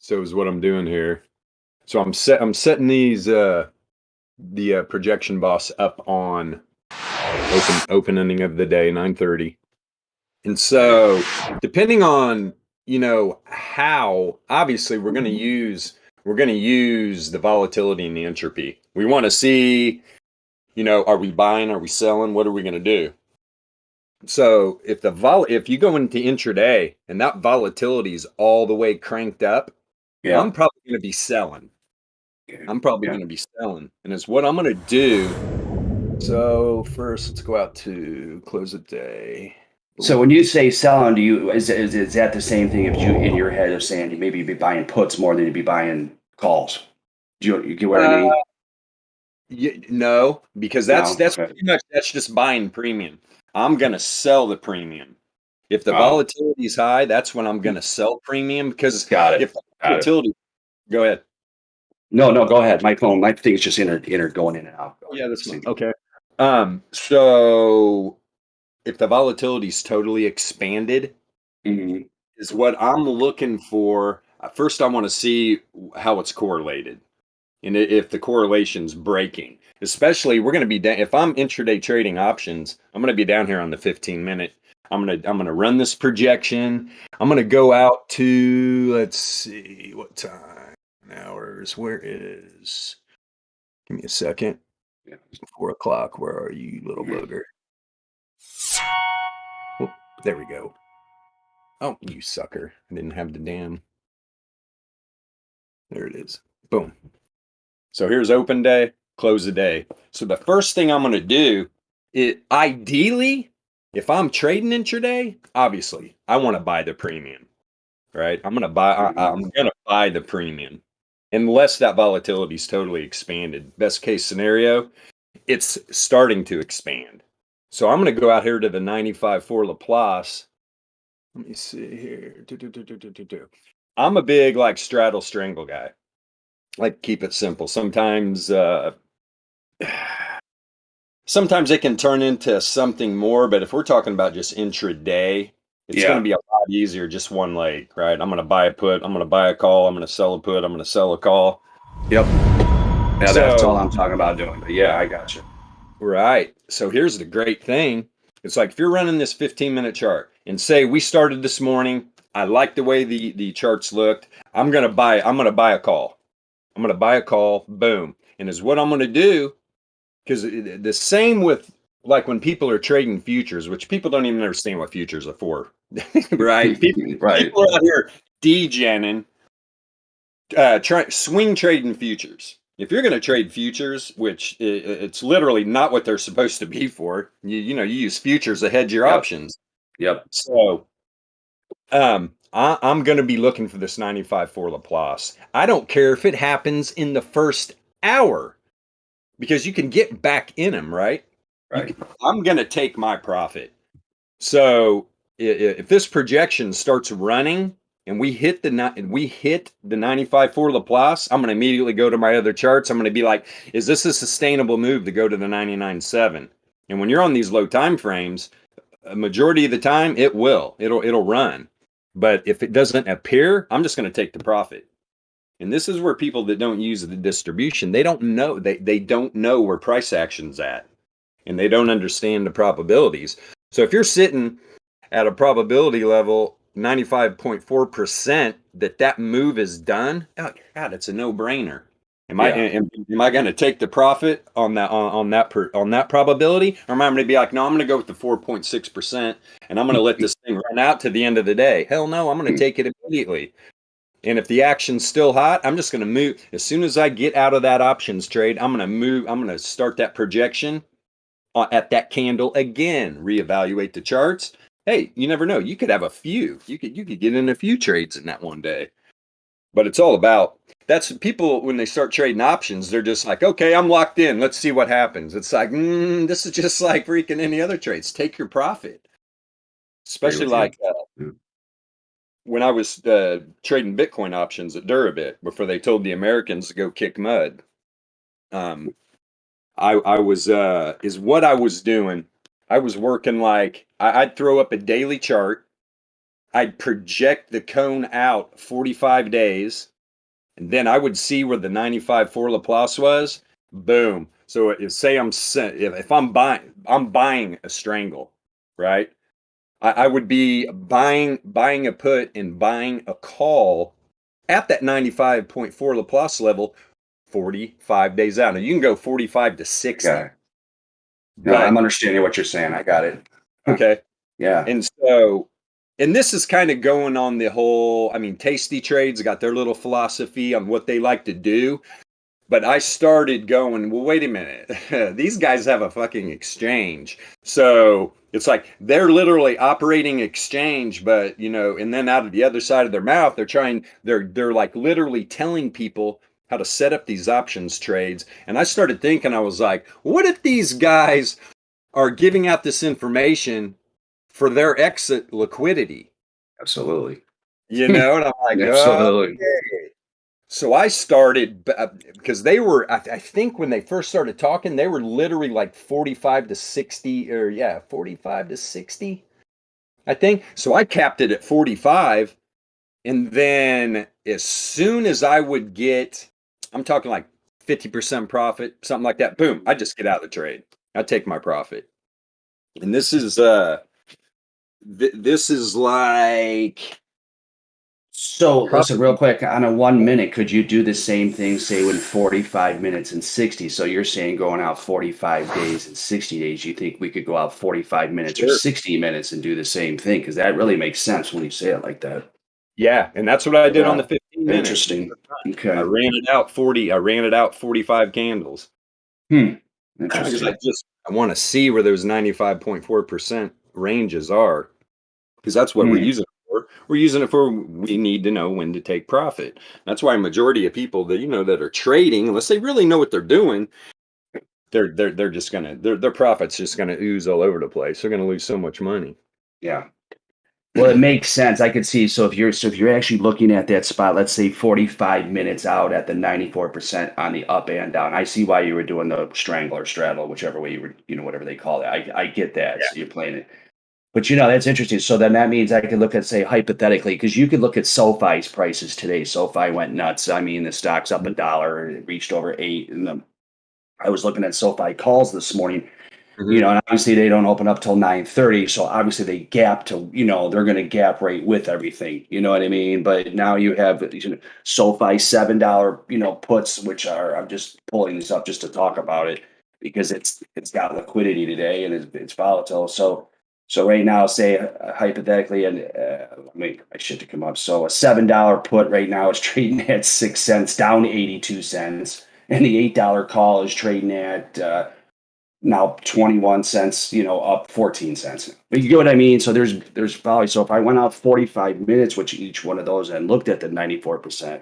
So is what I'm doing here. So I'm setting these the projection boss up on opening of the day, 9:30. And so depending on, how, obviously we're going to use the volatility and the entropy. We want to see, are we buying, are we selling, what are we going to do? So if you go into intraday and that volatility is all the way cranked up, I'm probably going to be selling. And it's what I'm going to do. So first, let's go out to close of day. So when you say selling, is that the same thing if you in your head of saying maybe you'd be buying puts more than you'd be buying calls? Do you get what I mean? No, because that's pretty much just buying premium. I'm gonna sell the premium. If the volatility is high, that's when I'm gonna sell premium because if the volatility, go ahead. No, go ahead. My thing's just entered going in and out. Yeah, that's fine. Okay. So if the volatility is totally expanded, is what I'm looking for. First, I want to see how it's correlated, and if the correlation's breaking. Especially, we're going to be down. If I'm intraday trading options, I'm going to be down here on the 15-minute. I'm gonna run this projection. I'm gonna go out to, let's see what time, hours. Where is? Give me a second. 4 o'clock. Where are you, little bugger? Oh, there we go. Oh, you sucker! I didn't have the damn. There it is. Boom. So here's open day, close the day. So the first thing I'm going to do is, ideally, if I'm trading intraday, obviously I want to buy the premium, right? I'm going to buy the premium, unless that volatility is totally expanded. Best case scenario, it's starting to expand. So I'm going to go out here to the 95.4 Laplace. Let me see here. I'm a big straddle strangle guy. Like, keep it simple. Sometimes it can turn into something more, but if we're talking about just intraday, it's going to be a lot easier, just one leg, right? I'm going to buy a put, I'm going to buy a call, I'm going to sell a put, I'm going to sell a call. Yep. Yeah, that's all I'm talking about doing. But yeah, I got you. Right. So here's the great thing. It's like if you're running this 15-minute chart and say we started this morning, I like the way the charts looked. I'm going to buy a call. I'm going to buy a call, boom. And is what I'm going to do, because the same with like when people are trading futures, which people don't even understand what futures are for, right? People are out here degenning, swing trading futures. If you're going to trade futures, which it's literally not what they're supposed to be for, you use futures to hedge your options. Yep. So, I'm going to be looking for this 95.4 Laplace. I don't care if it happens in the first hour, because you can get back in them, right? Right. I'm going to take my profit. So if this projection starts running and we hit the 95.4 Laplace, I'm going to immediately go to my other charts. I'm going to be like, is this a sustainable move to go to the 99.7? And when you're on these low time frames, a majority of the time it'll run. But if it doesn't appear, I'm just going to take the profit. And this is where people that don't use the distribution, they don't know. They don't know where price action's at, and they don't understand the probabilities. So if you're sitting at a probability level 95.4% that move is done, oh God, it's a no-brainer. Am I going to take the profit on that probability, or am I going to be like, no, I'm going to go with the 4.6%, and I'm going to let this thing run out to the end of the day? Hell no, I'm going to take it immediately. And if the action's still hot, I'm just going to move. As soon as I get out of that options trade, I'm going to move. I'm going to start that projection at that candle again, reevaluate the charts. Hey, you never know. You could have a few. You could get in a few trades in that one day. But it's all about, that's people, when they start trading options, they're just like, okay, I'm locked in. Let's see what happens. It's like, this is just like freaking any other trades. Take your profit. Especially like when I was trading Bitcoin options at Durabit before they told the Americans to go kick mud. I was what I was doing. I was working I'd throw up a daily chart. I'd project the cone out 45 days. and then I would see where the 95 for Laplace was. Boom. So say if I'm buying a strangle, right? I would be buying a put and buying a call at that 95.4 Laplace level 45 days out. Now you can go 45 to 60. Okay. No, But I'm understanding what you're saying. I got it. okay. Yeah. And so, and this is kind of going on the whole, I mean, Tasty Trades got their little philosophy on what they like to do. But I started going, well, wait a minute. These guys have a fucking exchange. So it's like they're literally operating exchange, but and then out of the other side of their mouth, they're like literally telling people how to set up these options trades. And I started thinking, I was like, what if these guys are giving out this information for their exit liquidity? Absolutely. And I'm like, Absolutely. so I started because they were, I think when they first started talking, they were literally like 45 to 60 or 45 to 60, I think. So I capped it at 45. And then as soon as I would get, I'm talking like 50% profit, something like that, boom, I just get out of the trade. I take my profit. And this is like So listen, real probably quick, on a 1 minute, could you do the same thing, say, in 45 minutes and 60? So you're saying going out 45 days and 60 days, you think we could go out 45 minutes or sure. 60 minutes and do the same thing? Because that really makes sense when you say it like that. Yeah, and that's what I did on Yeah. the 15 minutes. Interesting. I Okay. ran it out 40. I ran it out 45 candles because Interesting. I want to see where those 95.4% ranges are because that's what we're Hmm. using it for. We're using it for we need to know when to take profit. That's why a majority of people that that are trading, unless they really know what they're doing, they're just gonna their profits just gonna ooze all over the place. They're gonna lose so much money. Yeah. Well, it makes sense. I could see. So if you're actually looking at that spot, let's say 45 minutes out at the 94% on the up and down. I see why you were doing the strangle or straddle, whichever way you were, whatever they call it. I get that. Yeah. So you're playing it. But that's interesting. So then that means I could look at, say, hypothetically, because you could look at SoFi's prices today. SoFi went nuts. I mean, the stock's up $1. It reached over 8. And I was looking at SoFi calls this morning. Mhm. And obviously they don't open up till 9:30. So obviously they gap to, they're going to gap right with everything. You know what I mean? But now you have SoFi $7, puts, which are, I'm just pulling this up just to talk about it because it's got liquidity today and it's volatile. So right now, say hypothetically, and I should come up. So a $7 put right now is trading at 6 cents, down 82 cents, and the $8 call is trading at now 21 cents, up 14 cents. But you get what I mean? So there's value. So if I went out 45 minutes, which each one of those and looked at the 94%,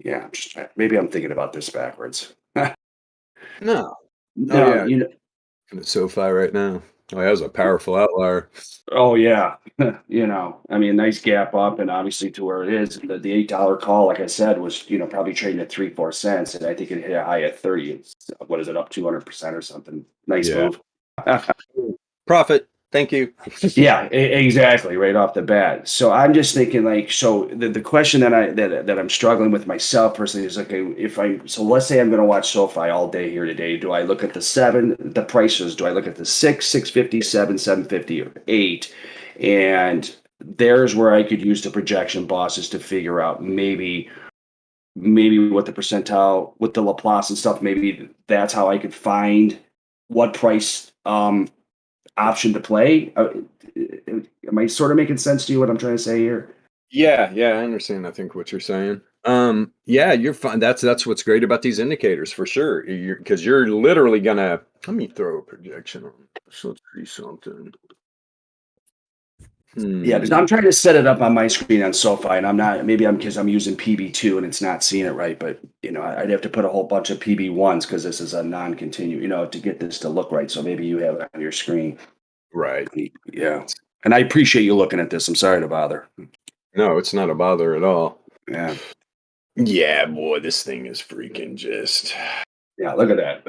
yeah, maybe I'm thinking about this backwards. No. Oh No, yeah. In the SoFi right now. Oh, that was a powerful outlier. oh yeah, I mean, nice gap up, and obviously to where it is. The $8 call, like I said, was probably trading at 3-4 cents, and I think it hit a high at 30. What is it, up 200% or something? Nice Yeah. move. Profit. Thank you. Yeah, exactly, right off the bat. So I'm just thinking, like, so the question that I'm struggling with myself personally is, okay, so let's say I'm going to watch SoFi all day here today. Do I look at the prices? Do I look at the 650, 750, or 8? And there's where I could use the projection bosses to figure out maybe what the percentile with the Laplace and stuff. Maybe that's how I could find what price option to play. Am I sort of making sense to you what I'm trying to say here? Yeah, I understand. I think what you're saying. Yeah, you're fine. That's what's great about these indicators for sure. Because you're literally gonna. Let me throw a projection on. So let's see something. Yeah, because I'm trying to set it up on my screen on SoFi, and I'm not. Maybe I'm because I'm using PB2 and it's not seeing it right. But I'd have to put a whole bunch of PB1s because this is a non-continue. To get this to look right. So maybe you have it on your screen. Right. Yeah, and I appreciate you looking at this. I'm sorry to bother. No, it's not a bother at all. Yeah. Yeah, boy, this thing is freaking just. Yeah, look at that.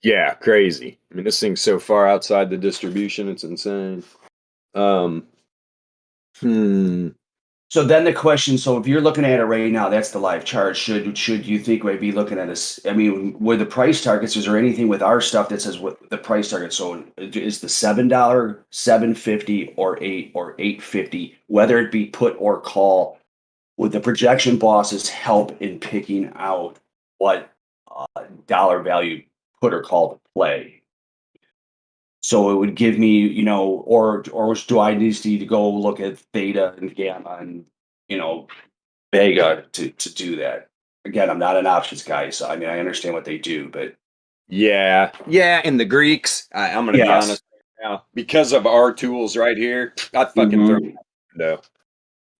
Yeah, crazy. I mean, this thing's so far outside the distribution, it's insane. Um, So then the question, so if you're looking at it right now, that's the live chart. Should you think we'd be looking at this? I mean, with the price targets, is there anything with our stuff that says what the price target? So is the $7, 750 or 850, whether it be put or call, would the projection bosses help in picking out what dollar value put or call to play? So it would give me, or do I need to go look at theta and gamma and Vega to do that? Again, I'm not an options guy, so I mean I understand what they do, but Yeah, yeah. And the Greeks, I'm going to be yes. honest right now, because of our tools right here, I'd fucking throw Hmm. them out the window.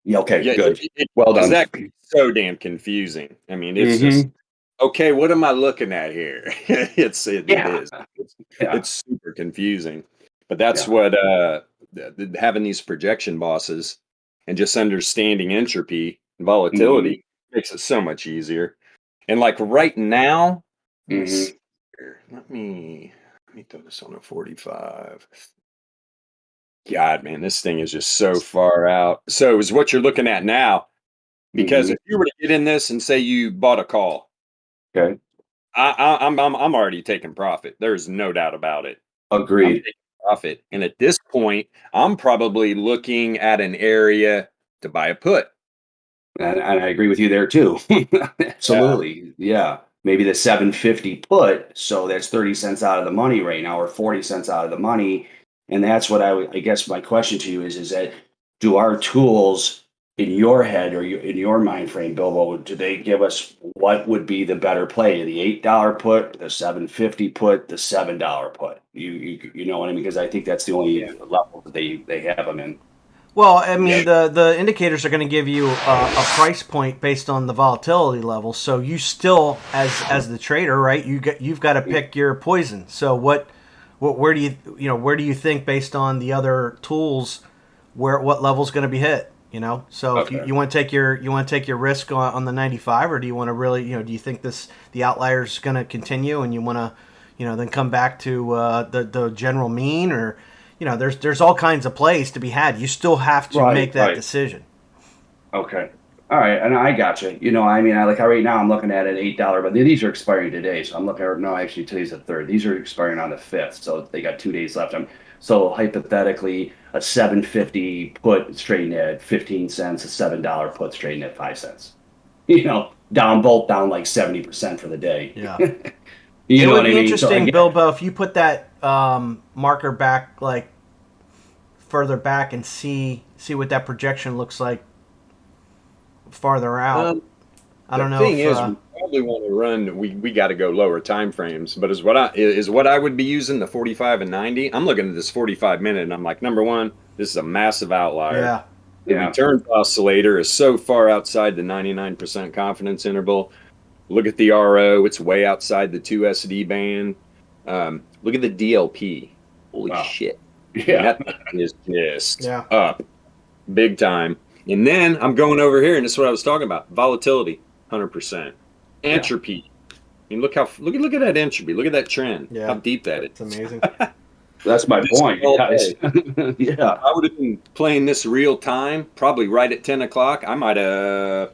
Yeah. Okay. Yeah, Good. Well because done. that's so damn confusing. I mean, it's just Hmm. okay. What am I looking at here? It Yeah. is. Yeah. It's super confusing. But that's Yeah. what having these projection bosses and just understanding entropy and Hmm. volatility makes it so much easier. And like right now, let me Hmm. see here. Let me throw this on a 45. God, man, this thing is just so far out. So is what you're looking at now. Because Hmm. if you were to get in this and say you bought a call, Okay. I'm already taking profit. There's no doubt about it. I'm Agreed. taking profit, and at this point, I'm probably looking at an area to buy a put. And I agree with you there too. Yeah, Absolutely. Yeah. Maybe the 750 put, so that's 30 cents out of the money right now, or 40 cents out of the money. And that's what I guess my question to you is that do our tools in your head or in your mind frame, Bilbo, do they give us what would be the better play? The $8 put, the 750 put, the $7 put. You know what I mean? Because I think that's the only yeah, level that they have them in. Well, I yeah, mean, the indicators are going to give you a price point based on the volatility level. So you still, as the trader, right? You've got to pick your poison. So where do where do you think based on the other tools what level's going to be hit? So if Okay. you want to take your risk on the 95, or do you want to really do you think the outlier is going to continue and you want to then come back to the general mean, or there's all kinds of plays to be had. You still have to Right, make that right. decision. Okay. All right. And I got you. I mean, right now I'm looking at an $8, but these are expiring today. So I'm looking at, no, actually today's the third. These are expiring on the 5th. So they got 2 days left. So hypothetically, a 750 put is trading at 15 cents, a $7 put is trading at 5 cents. Both down like 70% for the day. Yeah. You It know would what I be mean? So interesting, again, Bilbo, if you put that marker back, like further back, and see what that projection looks like farther out. um, I the don't know thing if is, we probably want to run. We got to go lower time frames. But is what I would be using the 45 and 90. I'm looking at this 45 minute, and I'm like, number one, this is a massive outlier. yeah, The yeah. return oscillator is so far outside the 99% confidence interval. Look at the RO; it's way outside the 2SD band. Look at the DLP. Holy Wow. shit! I mean, Yeah. that thing is just yeah, up big time. And then I'm going over here, and this is what I was talking about: volatility, 100%. Yeah. Entropy. I mean, look at that entropy. Look at that trend. How yeah. deep that It's is. amazing. That's my This point. all Yes. day. Yeah. I would have been playing this real time, probably right at 10 o'clock. I might have,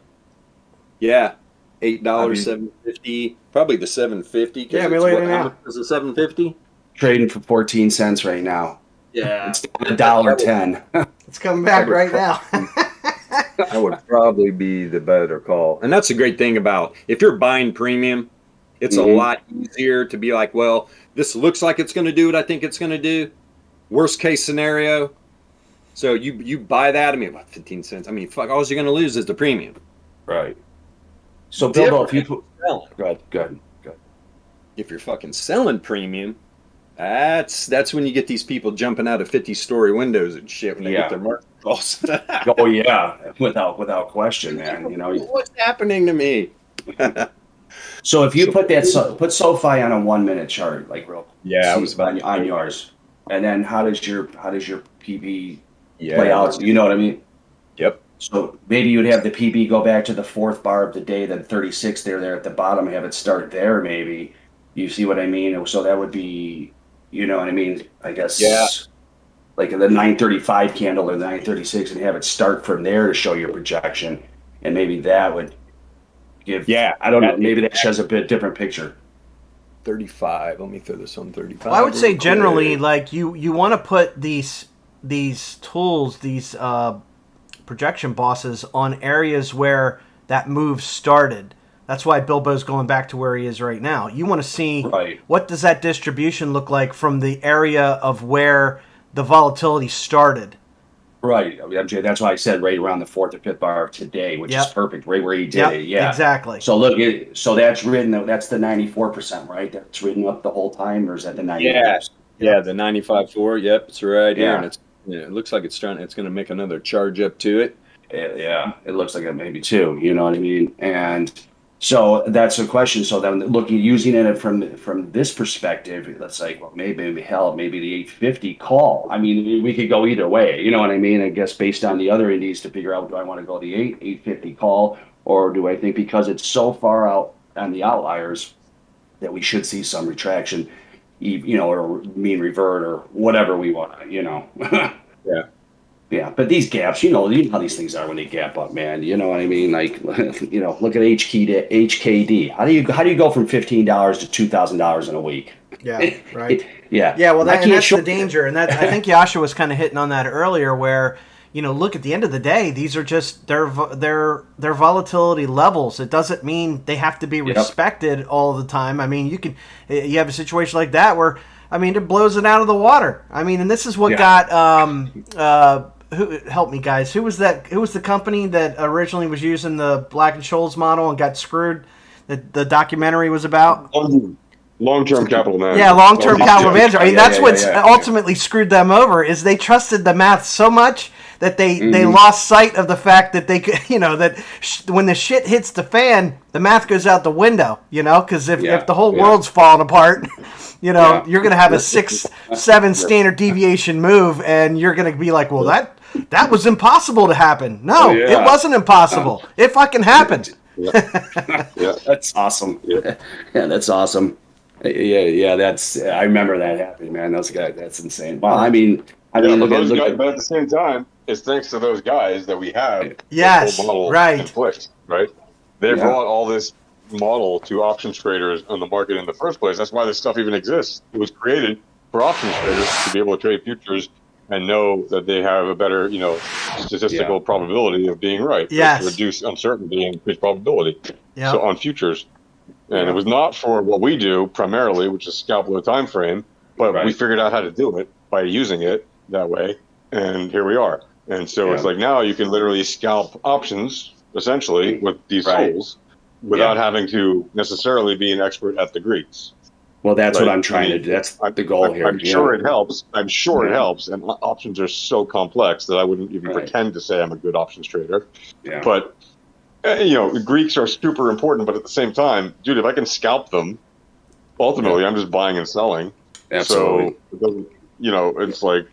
yeah, I $8, mean, 750, probably the 750 Yeah, because me it's later what? How much now. is the 750? trading for 14 cents right now. Yeah, It's down a that, dollar that would 10. It's coming that back would right now. probably that would probably be the better call. And that's a great thing about if you're buying premium, it's a Hmm. lot easier to be like, well, this looks like it's going to do what I think it's going to do. Worst case scenario. So you buy that. I mean, what, 15 cents? I mean, fuck, all you're going to lose is the premium. Right. So, Bilbo, if Different you put, selling. go ahead, go ahead, go ahead. If you're fucking selling premium, that's when you get these people jumping out of 50-story windows and shit when they get Yeah. their market calls. Oh, yeah. Without question, man. What's happening to me? So if you So put put SoFi on a 1 minute chart, like real, yeah, I see was about to on do that. yours, and then how does your PB play Yeah, out? You know what I mean? yep. So maybe you'd have the PB go back to the fourth bar of the day, then 36 there at the bottom, have it start there maybe. You see what I mean? So that would be, you know what I mean? I Yeah, guess. like the 935 candle or the 936 and have it start from there to show your projection. And maybe that would give, I don't know, maybe that shows a bit different picture. 35. Let me throw this on 35. Well, I would say generally, like you want to put these tools, these projection bosses on areas where that move started. That's why Bilbo's going back to where he is right now. You want to see what does that distribution look like from the area of where the volatility started. Right, MJ. That's why I said right around the 4th or 5th bar of today, which is perfect, right where he did it. Yeah, exactly. So look, so that's written. That's the 94%, right? That's written up the whole time, or is that the 90%? Yeah, the 95.4. Yep, it's right here, and it looks like it's going to make another charge up to it. Yeah, it looks like it maybe too. You know what I mean? And so that's the question. So then using it from this perspective, let's say, well, maybe the 850 call. I mean, we could go either way. You know what I mean? I guess based on the other indies to figure out, do I want to go the 850 call, or do I think because it's so far out on the outliers that we should see some retraction, or mean revert or whatever we want to, Yeah, but these gaps, you know how these things are when they gap up, man. You know what I mean? Like, look at HKD. How do you go from $15 to $2,000 in a week? Yeah, right. Yeah. Well, that's the danger, and that I think Yasha was kind of hitting on that earlier, where look, at the end of the day, these are just their volatility levels. It doesn't mean they have to be respected all the time. I mean, you have a situation like that where, I mean, it blows it out of the water. I mean, and this is what got who help me, guys? Who was that? Who was the company that originally was using the Black and Scholes model and got screwed? That the documentary was about. Long-term capital management. Yeah, long-term capital management. I mean, that's what's ultimately screwed them over. Is they trusted the math so much that they lost sight of the fact that they could, that when the shit hits the fan, the math goes out the window. Because if the whole world's falling apart. You're going to have a 6-7 standard deviation move, and you're going to be like, well, that was impossible to happen. No, it wasn't impossible. It fucking happened. That's awesome. Yeah, that's awesome. Yeah, I remember that happening, man. That's insane. Well, I mean, look at but at the same time, it's thanks to those guys that we have this whole model in place, right? They brought all this model to options traders on the market in the first place. That's why this stuff even exists. It was created for options traders to be able to trade futures and know that they have a better, statistical probability of being right. Yes. To reduce uncertainty and increase probability. Yep. So on futures. And it was not for what we do primarily, which is scalp low time frame, but we figured out how to do it by using it that way. And here we are. And so it's like now you can literally scalp options essentially with these tools without having to necessarily be an expert at the Greeks. Well, that's what I'm trying to do. That's the goal here. I'm sure it helps. I'm sure it helps. And options are so complex that I wouldn't even pretend to say I'm a good options trader. Yeah. But, the Greeks are super important. But at the same time, dude, if I can scalp them, ultimately I'm just buying and selling. Absolutely. So, it's like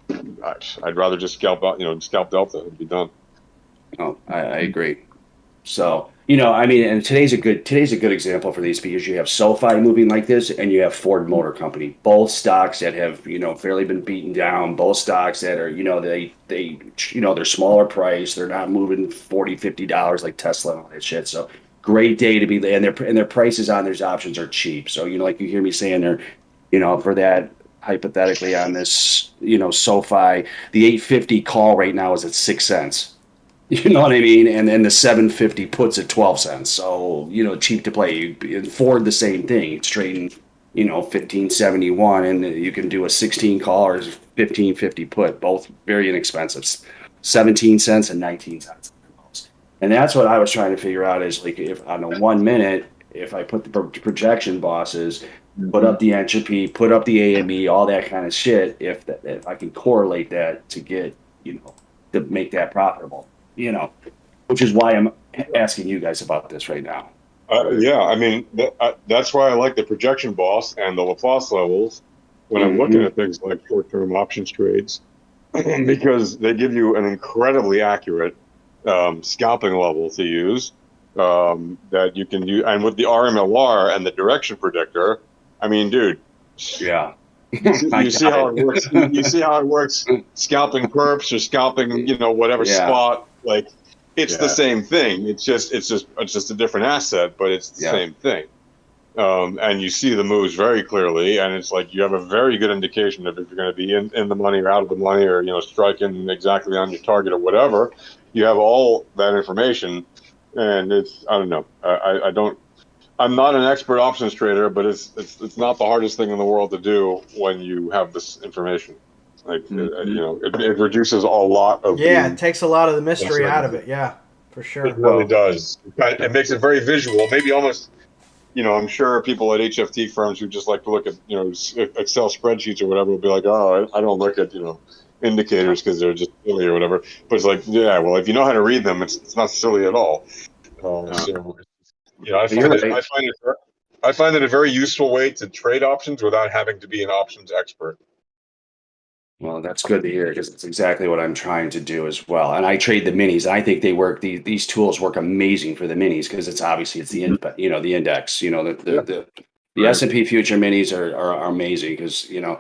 I'd rather just scalp out, scalp Delta and be done. Oh, I agree. So, and today's a good example for these because you have SoFi moving like this and you have Ford Motor Company, both stocks that have, fairly been beaten down, both stocks that are, they're smaller price. They're not moving $40, $50 like Tesla and all that shit. So great day to be there. And their prices on their options are cheap. So, like you hear me saying they're, for that, hypothetically on this, SoFi, the 850 call right now is at 6 cents. You know what I mean? And then the 750 puts at 12 cents. So, cheap to play. Ford, the same thing. It's trading, 1571, and you can do a 16 call or 1550 put, both very inexpensive. 17 cents and 19 cents. And that's what I was trying to figure out is like if on a 1 minute, if I put the projection bosses, put up the entropy, put up the AME, all that kind of shit, if I can correlate that to get, to make that profitable. Which is why I'm asking you guys about this right now. I mean, that's why I like the projection boss and the Laplace levels when I'm looking at things like short-term options trades, because they give you an incredibly accurate scalping level to use that you can use. And with the RMLR and the direction predictor, I mean, dude. Yeah. I You see got how it works. You see how it works. Scalping perps or scalping, whatever Yeah, spot. Like it's the yeah, same thing. It's just a different asset, but it's the yeah. same thing. And you see the moves very clearly, and it's like you have a very good indication of if you're going to be in the money or out of the money, or striking exactly on your target or whatever. You have all that information, and I don't know. I don't. I'm not an expert options trader, but it's not the hardest thing in the world to do when you have this information. Like Mhm. it reduces a lot of Yeah, it the takes a lot of the mystery out of uncertainty. it. Yeah, for It sure. really does. It makes it very visual, maybe almost. I'm sure people at HFT firms who just like to look at, Excel spreadsheets or whatever will be like, oh, I don't look at, indicators because they're just silly or whatever. But it's like, yeah, well, if you know how to read them, it's not silly at all. Uh, So, I you're find it, right. I find it a very useful way to trade options without having to be an options expert. Well, that's good to hear because it's exactly what I'm trying to do as well. And I trade the minis. I think they work. These tools work amazing for the minis because it's obviously it's the index. Yeah. The Right. S&P future minis are amazing because you're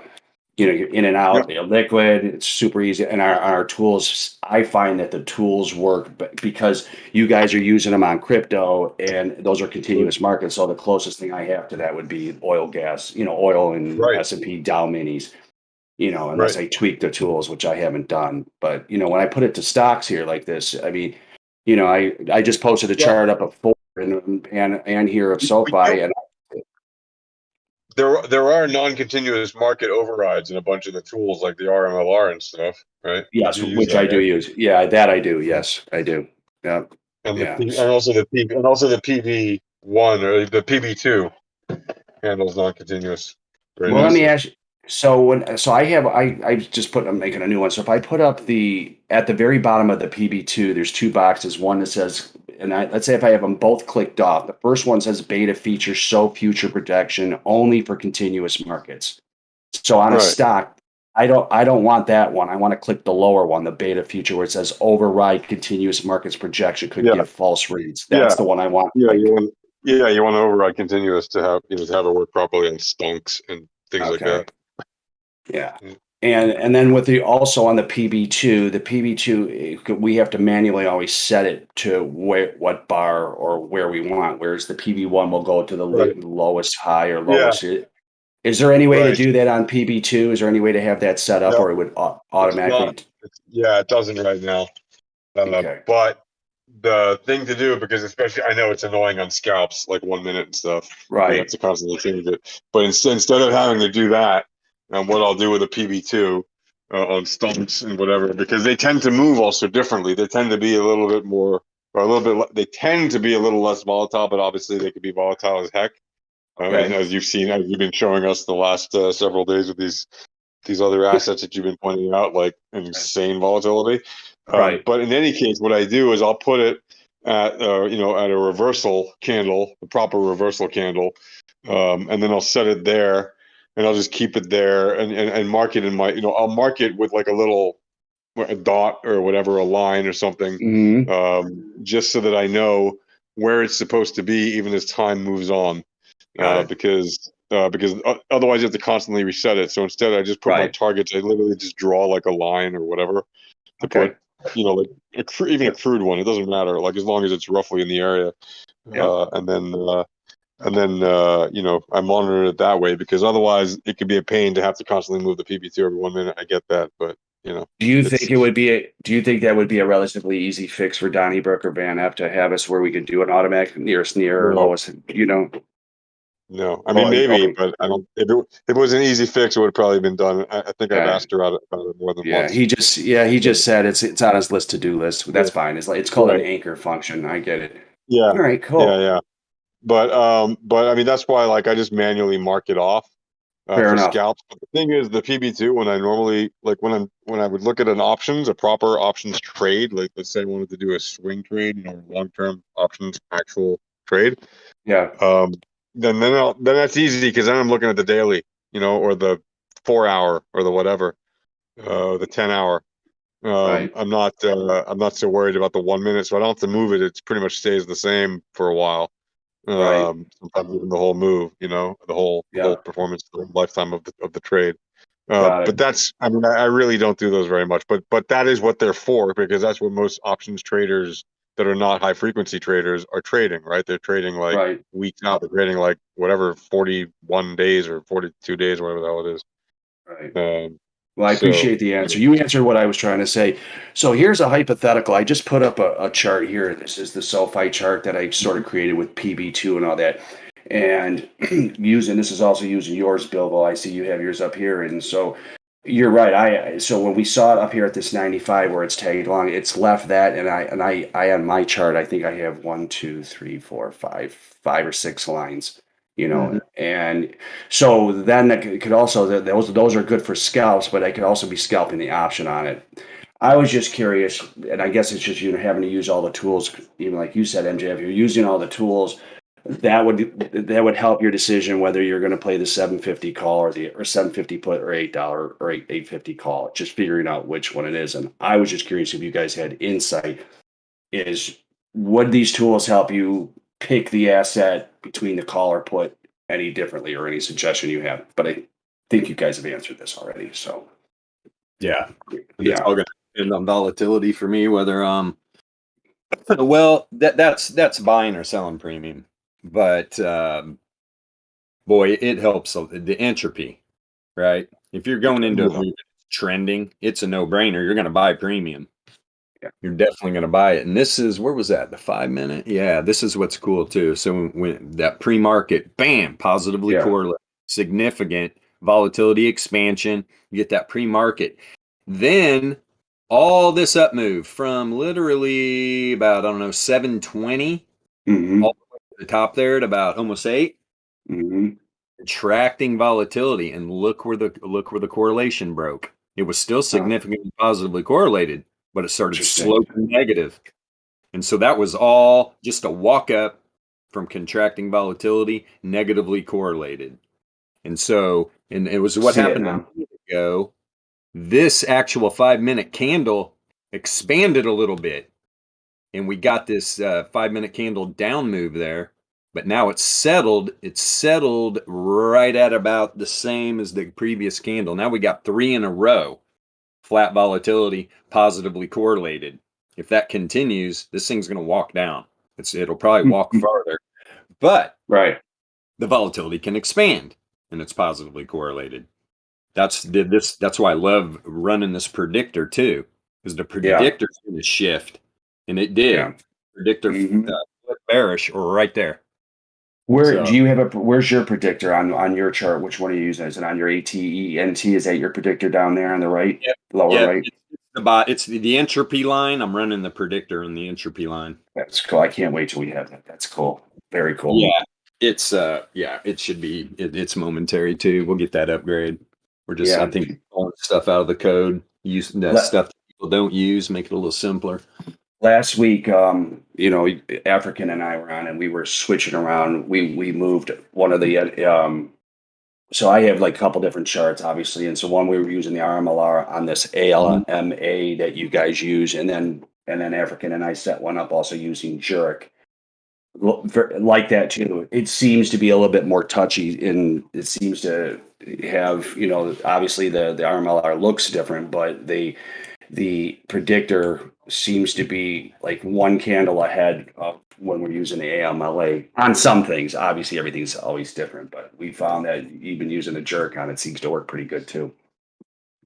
in and Yeah. out. They're liquid. It's super easy. And our tools. I find that the tools work because you guys are using them on crypto, and those are continuous markets. So the closest thing I have to that would be oil, gas. Oil and Right. S&P Dow minis, unless Right. I tweak the tools, which I haven't done. But, when I put it to stocks here like this, I mean, I just posted a Well, chart up of four and here of we do. SoFi. And There are non-continuous market overrides in a bunch of the tools like the RMLR and stuff, right? You yes, do use which that, I do right? use. Yeah, that I do. Yes, I do. Yeah. Yeah. And also the PV1 or the PV2 handles non-continuous. Very Well, let me nicely. ask you. I just I'm making a new one. So if I put up at the very bottom of the PB2, there's two boxes. One that says, let's say if I have them both clicked off, the first one says beta feature, show future protection only for continuous markets. So on a Right. stock, I don't want that one. I want to click the lower one, the beta feature where it says override continuous markets projection could Yeah. give false reads. Yeah. That's the one I want. Yeah. Like, You want to override continuous to have to have it work properly on stonks and things like okay. that. Yeah. Mm. And then with also on the PB2, we have to manually always set it to what bar or where we want. Whereas the PB1 will go to the Right. lowest high or Yeah. lowest. Is there any way to Right. do that on PB2? Is there any way to have that set up, No, or it would it's not. automatically? Yeah, it doesn't right now. Okay. But the thing to do, because especially I know it's annoying on scalps, like 1 minute and stuff, you have Right. to constantly change it. But instead of having to do that, what I'll do with a PB2 on stumps and whatever, because they tend to move also differently. They tend to be a little bit more, or a little bit. They tend to be a little less volatile, but obviously they could be volatile as heck. And Okay. as you've been showing us the last several days with these other assets that you've been pointing out, like insane volatility. Right. But in any case, what I do is I'll put it at at a reversal candle, the proper reversal candle, and then I'll set it there, and I'll just keep it there, and mark it in my I'll mark it with like a dot or whatever, a line or something, Hmm. just so that I know where it's supposed to be, even as time moves on, Got it. because otherwise you have to constantly reset it. So instead, I just put my Right. targets. I literally just draw like a line or whatever to Okay. put, like even a Yep. crude one. It doesn't matter, like as long as it's roughly in the area. Yep. And then I monitor it that way, because otherwise it could be a pain to have to constantly move the PB2 every 1 minute. I get that, but it's Do you think that would be a relatively easy fix for Donnybrook or Van Epp to have us where we could do an automatic nearest near or no, lowest, no. I Oh, mean, maybe, oh, but I don't. If it was an easy fix, it would have probably been done. I think I've yeah. asked her about it more than Yeah, once. he So, just said it's on his to-do list. yeah, That's fine. It's called an right. anchor function. I get it. Yeah, All right, yeah, cool. yeah. But I mean, that's why, like, I just manually mark it off Fair for enough. scalps. But the thing is, the PB2, when I normally, like, when I would look at a proper options trade, like let's say I wanted to do a swing trade, long-term options actual trade, Yeah, um, then that's easy, because then I'm looking at the daily, or the 4 hour or the whatever, the 10 hour. right. I'm not so worried about the 1 minute, so I don't have to move it. It's pretty much stays the same for a while. Right. Sometimes even the whole move, the whole Yeah. performance, the lifetime of the trade. Got But it. I mean, I really don't do those very much, but that is what they're for, because that's what most options traders that are not high frequency traders are trading, right? They're trading like Right. weeks out. They're trading like whatever, 41 days or 42 days, whatever the hell it is. Right. Um, Well, I so appreciate the answer. You answered what I was trying to say. So here's a hypothetical. I just put up a chart here. This is the SoFi chart that I sort of created with PB2 and all that. And this is also using yours, Bilbo. I see you have yours up here. And so you're right. So when we saw it up here at this 95 where it's tagged along, it's left that. And I on my chart, I think I have 1, 2, 3, 4, 5 or 6 lines, and so then that could also those are good for scalps, but I could also be scalping the option on it. I was just curious, and I guess it's just having to use all the tools, even like you said, MJ. If you're using all the tools, that would help your decision whether you're going to play the 750 call or 750 put or $8 or 850 call. Just figuring out which one it is. And I was just curious if you guys had insight. Would these tools help you pick the asset between the call or put any differently, or any suggestion you have? But I think you guys have answered this already. So Yeah. It's yeah, all going to depend on volatility for me, whether well, that's buying or selling premium. But boy, it helps the entropy, right? If you're going into a move that's trending, it's a no-brainer. You're going to buy premium. yeah, You're definitely going to buy it. And this is, where was that? The 5-minute? Yeah, this is what's cool too. So when that pre-market, bam, positively yeah. correlate, significant volatility expansion, you get that pre-market. Then all this up move from literally about, I don't know, 720 Mm-hmm. all the way to the top there at about almost 8, Mm-hmm. attracting volatility. And look where the correlation broke. It was still significantly positively correlated, but it started Interesting. sloping negative. And so that was all just a walk up from contracting volatility, negatively correlated. And so, and it was what See it happened a now. minute ago. This actual 5-minute candle expanded a little bit, and we got this 5-minute candle down move there. But now it's settled. It's settled right at about the same as the previous candle. Now we got 3 in a row, flat volatility, positively correlated. If that continues, this thing's going to walk down. It'll probably walk farther, but Right. the volatility can expand, and it's positively correlated. That's why I love running this predictor too, because the Yeah. predictor's going to shift, and it did. Yeah. Predictor Mhm. bearish right there. Where So do you have where's your predictor on your chart? Which one are you using? Is it on your ATENT? Is that your predictor down there on the right? yeah, Lower yeah, right? it's the entropy line. I'm running the predictor in the entropy line. That's cool. I can't wait till we have that. That's cool. Very cool. Yeah, it's it should be. It's momentary too. We'll get that upgrade. We're just, I Yeah. think, pulling stuff out of the code, using that La- stuff that people don't use, make it a little simpler. Last week, African and I were on, and we were switching around. We moved one of the so I have like a couple different charts, obviously, and so one we were using the RMLR on this ALMA that you guys use, and then African and I set one up also using Jurek. Like that too. It seems to be a little bit more touchy, and it seems to have, obviously the RMLR looks different, but the predictor seems to be like one candle ahead of when we're using the AMLA on some things. Obviously, everything's always different, but we found that even using a jerk on it seems to work pretty good too.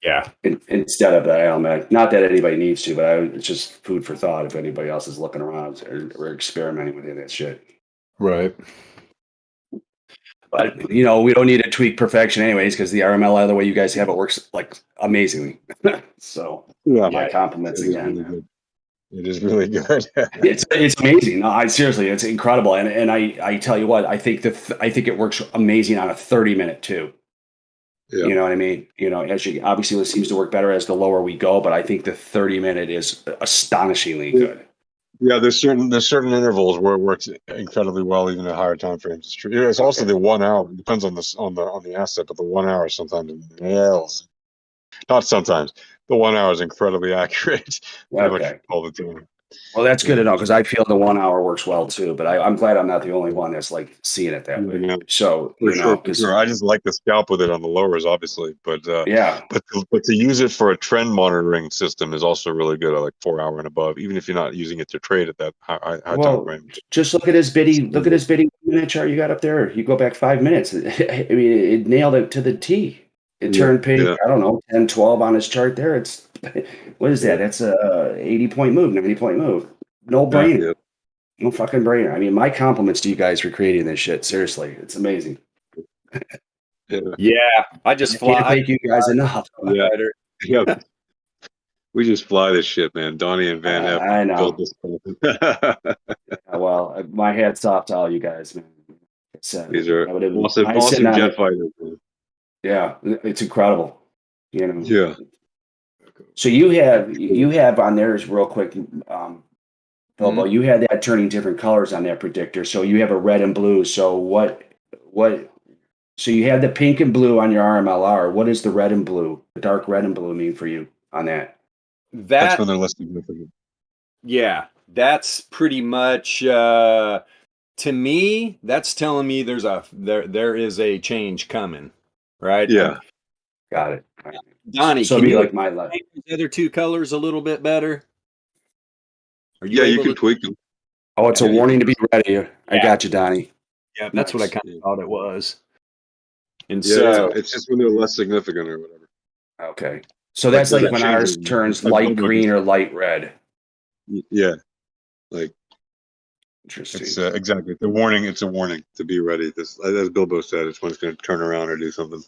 Yeah. Instead of the AMLA. Not that anybody needs to, but it's just food for thought if anybody else is looking around or experimenting with that shit. Right. But we don't need to tweak perfection anyways, because the RMLA, the way you guys have it, works like amazingly. So my compliments again. It is really good. It's amazing. No, seriously, it's incredible. And I tell you what, I think it works amazing on a 30-minute too. Yeah. You know what I mean? Obviously it seems to work better as the lower we go, but I think the 30-minute is astonishingly good. Yeah, there's certain intervals where it works incredibly well, even at higher time frames. It's true. It's also the 1 hour. It depends on the asset, but the 1 hour sometimes nails. Not sometimes. The 1 hour is incredibly accurate. Pretty much all the time. Well, that's good to know because I feel the 1 hour works well too. But I'm glad I'm not the only one that's like seeing it that way. Yeah. So For you know, sure, for because sure. I just like to scalp with it on the lowers, obviously, but yeah, but to use it for a trend monitoring system is also really good. I like 4 hour and above, even if you're not using it to trade at that high time well, frame. just look at his bitty. Look at his bitty minute chart you got up there. You go back 5 minutes. I mean, it nailed it to the T. It turned page, Yeah. I don't know, 10, 12 on his chart there. It's what is that? Yeah. That's a 80-point move, 90-point move. No brainer. Yeah. No fucking brainer. I mean, my compliments to you guys for creating this shit. Seriously, it's amazing. Yeah. Yeah, I just I can't fly. thank you guys enough. Yeah. Yeah. We just fly this shit, man. Donnie and Van have I know. built this. Well, my hat's off to all you guys, man. These are I would have awesome, nice sitting awesome on jet it. fighters, man. Yeah, it's incredible. You know. Yeah. So you have on theirs real quick, Bilbo. You had that turning different colors on that predictor. So you have a red and blue. So what? So you have the pink and blue on your RMLR. What does the red and blue, the dark red and blue, mean for you on that? That's That when they're less significant. Yeah, that's pretty much to me. That's telling me there is a change coming, right? Yeah. Got it. Donnie, So can it'd be you like my life. make the other two colors a little bit better? Are you Yeah, you able can to? tweak them. Oh, it's a Yeah, you warning to be ready. I got you, Donnie. Yeah, that's what I Nice. kind of thought it was. And Yeah, so, it's just when they're less significant or whatever. Okay. So that's like that when changes. ours turns Like light Bilbo green just- or light red. Yeah, like Interesting. it's exactly. It's a warning. It's a warning to be ready. This, as Bilbo said, it's when it's going to turn around or do something.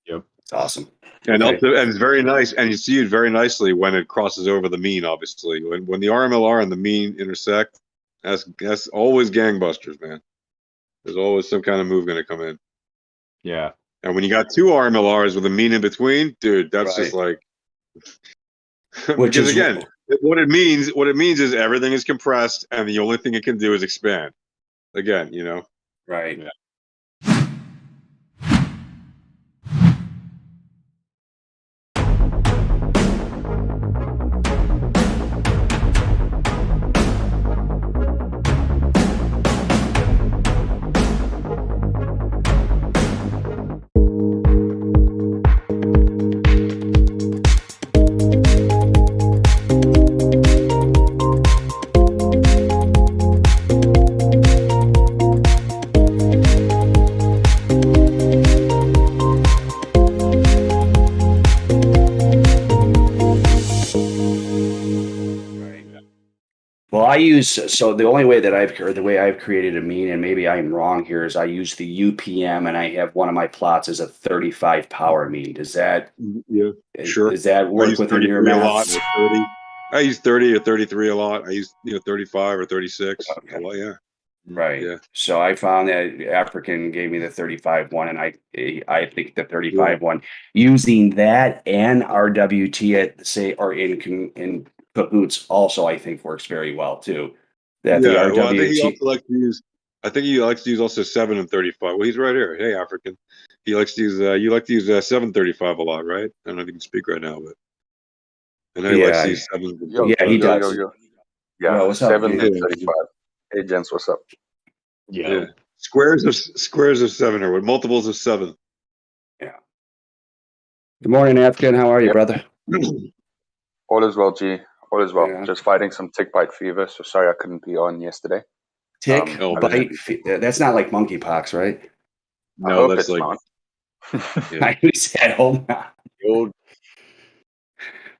yep. It's awesome. And Okay. also, and it's very nice, and you see it very nicely when it crosses over the mean. Obviously, when the RMLR and the mean intersect, that's always gangbusters, man. There's always some kind of move going to come in. Yeah. And when you got two RMLRs with a mean in between, dude, that's just like Which because is again, what it means is everything is compressed, and the only thing it can do is expand. Again, you know. right. Yeah. Well, I use so the only way that the way I've created a mean, and maybe I'm wrong here, is I use the UPM, and I have one of my plots as a 35 power mean. Does that Yeah, sure. Does that I work use within your 33 a math? lot, or 30. I use 30 or 33 a lot. I use 35 or 36 Okay. a lot. Yeah. Right. Yeah. So I found that African gave me the 35 one, and I think the 35 one using that and RWT at say or in cahoots also I think works very well too. That the Yeah. Well, I think he RWT also likes to use. I think he likes to use also 7 and 35. Well, he's right here. Hey, African. He likes to use. You like to use 735 a lot, right? I don't know if you can speak right now, but I know he likes to use 7. He does. Yeah, Yo, what's up, 7 dude? and 35. Hey, gents, what's up? Yeah. Squares of 7 or what? Multiples of 7. Yeah. Good morning, African. How are you, Yep. brother? All is well, G. All is well. Yeah. Just fighting some tick bite fever, so sorry I couldn't be on yesterday. Tick Oh, bite. That's not like monkeypox, right? I No, hope that's it's like. not. Yeah. I said, hold on. Old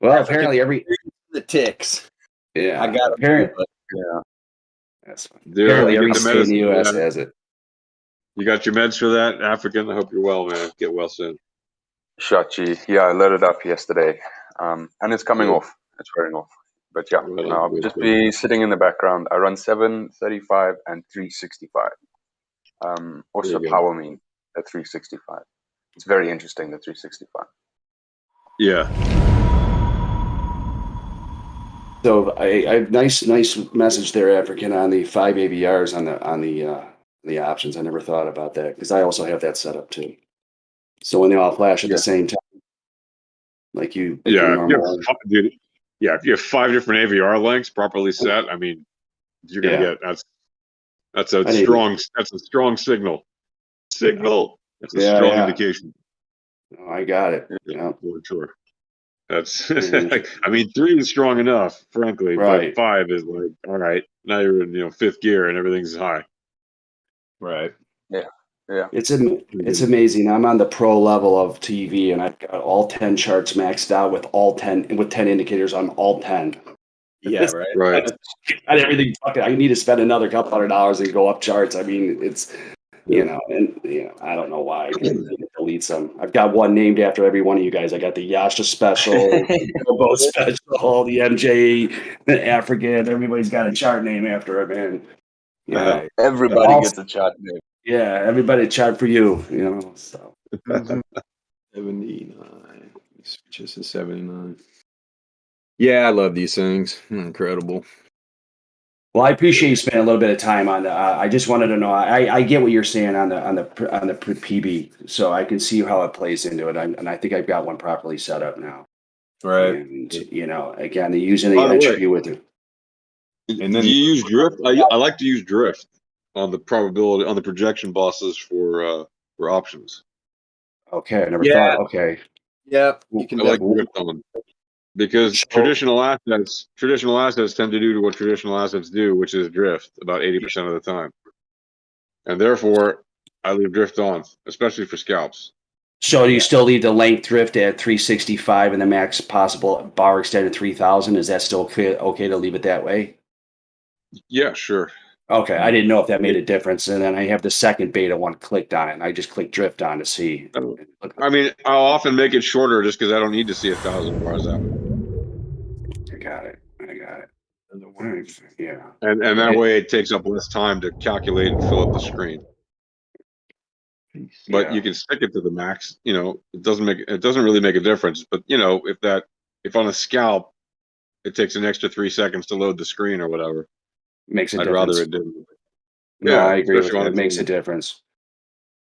Well, apparently the ticks. yeah. I got apparently, Yeah. that's fine. Dude, Apparently you every get the state in the medicine for U.S. that. has it. You got your meds for that, African? I hope you're well, man. Get well soon. Shot, G. Yeah, I loaded up yesterday, and it's coming Good. off. It's wearing off. But yeah, Right on, I'll good, just good. be sitting in the background. I run 7, 35, and 365. Also There you go. power mean at 365. It's very interesting, the 365. Yeah. So I nice message there, African, on the 5 AVRs on the options. I never thought about that because I also have that set up too. So when they all flash at the same time, like you Yeah. normally. Dude, yeah, if you have 5 different AVR lengths properly set, I mean, you're gonna get that's a strong signal. That's a strong indication. Oh, I got it. Yeah, for sure. That's I mean, 3 is strong enough, frankly, Right. but 5 is like, all right, now you're in 5th gear and everything's high. Right. Yeah. It's amazing. I'm on the pro level of TV, and I've got all 10 charts maxed out with 10 indicators on all 10. Yeah, right. Right. Not everything. I need to spend another couple $100 and go up charts. I mean, it's I don't know why. I can delete some. I've got one named after every one of you guys. I got the Yasha special, the Bilbo special, the MJ, the African. Everybody's got a chart name after it, man. Everybody gets a chart name. Yeah, everybody chart for you. So 79. Switches to 79. Yeah, I love these things. Incredible. well, I appreciate you spending a little bit of time on the. I just wanted to know. I get what you're saying on the PB, so I can see how it plays into it, and I think I've got one properly set up now. Right. And again, they're using the By the way, entropy with it. And then do you use drift? I like to use drift on the probability on the projection bosses for options. Okay, I never Yeah. thought. Okay, yeah, you can I like drift on because traditional assets tend to do what traditional assets do, which is drift about 80% of the time, and therefore I leave drift on, especially for scalps. so do you still leave the length drift at 365 and the max possible bar extended 3000? Is that still okay to leave it that way? Yeah, sure. Okay, I didn't know if that made a difference. And then I have the second beta one clicked on it, and I just clicked drift on to see. I mean, I'll often make it shorter just because I don't need to see 1,000 bars out. I got it. Yeah. And that way it takes up less time to calculate and fill up the screen. But you can stick it to the max. It doesn't really make a difference. But if on a scalp it takes an extra 3 seconds to load the screen or whatever, Makes a I'd difference. rather it didn't. No, I agree with that. It makes a difference.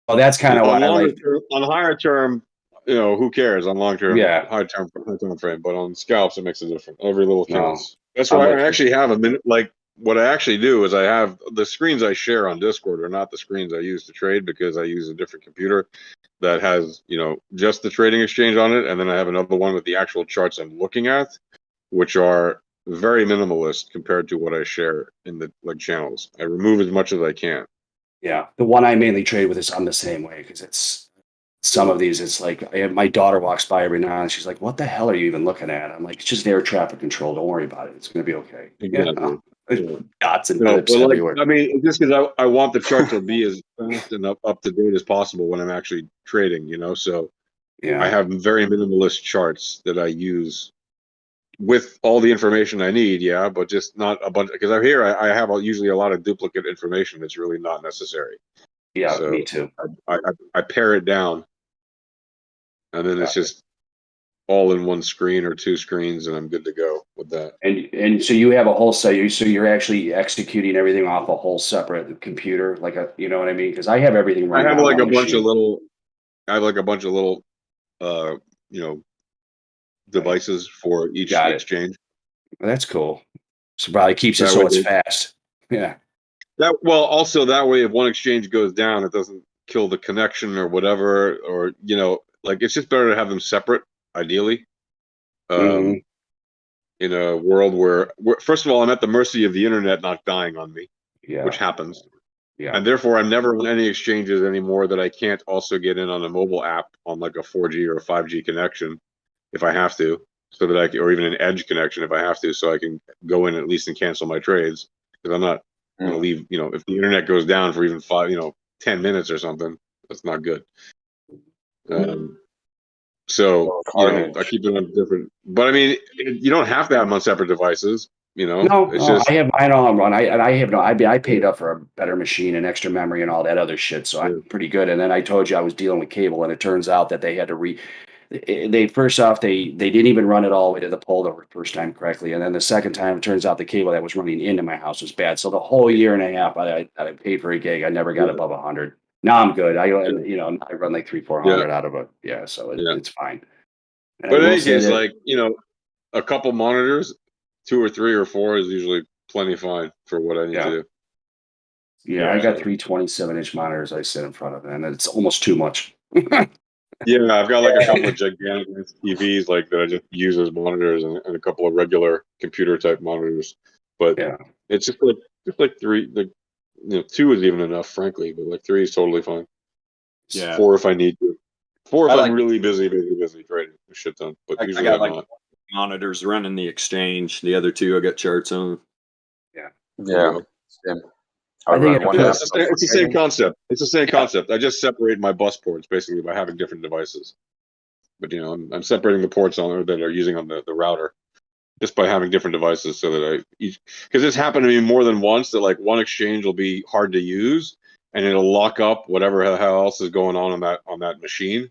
Well, that's kind of what I like. On higher term, who cares on long term, Yeah. high term frame, but on scalps, it makes a difference. Every little counts. That's I'm why with I you. actually have a minute. Like what I actually do is I have the screens I share on Discord are not the screens I use to trade because I use a different computer that has, just the trading exchange on it. And then I have another one with the actual charts I'm looking at, which are very minimalist compared to what I share in the channels. I remove as much as I can. Yeah, the one I mainly trade with is I'm the same way because it's some of these. It's like my daughter walks by every now and she's like, "What the hell are you even looking at?" I'm like, "It's just air traffic control. Don't worry about it. It's going to be okay." Exactly. Dots and blips everywhere. I mean, just because I want the chart to be as fast and up to date as possible when I'm actually trading, So Yeah, I have very minimalist charts that I use with all the information I need, but just not a bunch because I have usually a lot of duplicate information that's really not necessary. yeah, So me too. I pare it down, and then it's just all in one screen or 2 screens, and I'm good to go with that. And so you have a whole set. So you're actually executing everything off a whole separate computer, you know what I mean? Because I have everything running. I have on like one a bunch machine. of little. I have like a bunch of little, devices for each exchange. Well, that's cool. So probably keeps it That so way it's fast. Yeah. Also that way, if one exchange goes down, it doesn't kill the connection or whatever, or it's just better to have them separate, ideally. In a world where, first of all, I'm at the mercy of the internet not dying on me, which happens. Yeah. And therefore, I'm never on any exchanges anymore that I can't also get in on a mobile app on like a 4G or a 5G connection if I have to, so that or even an edge connection if I have to, so I can go in at least and cancel my trades because I'm not going to leave. If the internet goes down for even 10 minutes or something, that's not good. So I keep it on different. But I mean, you don't have to have them on separate devices. No, it's just I have mine all on run. I have no. I paid up for a better machine and extra memory and all that other shit, so I'm pretty good. And then I told you I was dealing with cable, and it turns out that they had to They first off they didn't even run it all the way to the pole the first time correctly, and then the second time it turns out the cable that was running into my house was bad. So the whole year and a half I paid for a gig, I never got above 100. Now I'm good. I run like 300-400 out of it. Yeah, so it's fine. And but in any case, a couple monitors, 2 or 3 or 4 is usually plenty fine for what I need to do. Yeah, I got 3 27-inch monitors I sit in front of, and it's almost too much. Yeah, I've got like a couple of gigantic TVs like that I just use as monitors, and a couple of regular computer type monitors. But it's just like 3. Like 2 is even enough, frankly. But like 3 is totally fine. Yeah. 4 if I need to. 4 if I I'm really busy trading a shit ton. But I usually got I'm like not. monitors running the exchange. The other 2 I got charts on. Yeah. Same. I think one Yeah, app it's for the same trading. concept. It's the same concept. I just separate my bus ports basically by having different devices. But I'm separating the ports on that are using on the router just by having different devices, so that because this happened to me more than once, that like one exchange will be hard to use and it'll lock up whatever the hell else is going on that machine,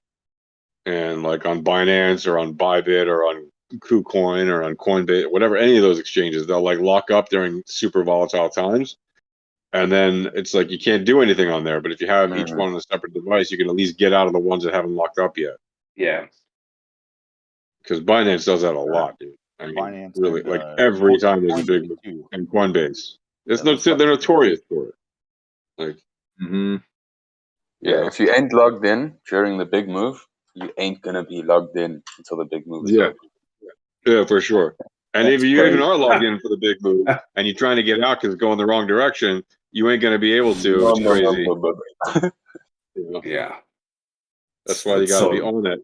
and like on Binance or on Bybit or on KuCoin or on Coinbase, whatever, any of those exchanges, they'll like lock up during super volatile times. And then it's like you can't do anything on there. But if you have each one on a separate device, you can at least get out of the ones that haven't locked up yet. Yeah. Because Binance does that a lot, dude. I mean, Binance really, and, like every time there's a Coinbase big too. and Coinbase. It's Yeah, they're notorious for it. Like, Yeah, if you ain't logged in during the big move, you ain't gonna be logged in until the big move is over. Yeah, for sure. And if That's you even crazy. are logged in for the big move and you're trying to get out because it's going the wrong direction, you ain't gonna be able to. It's crazy. Yeah. That's why you got to be on it.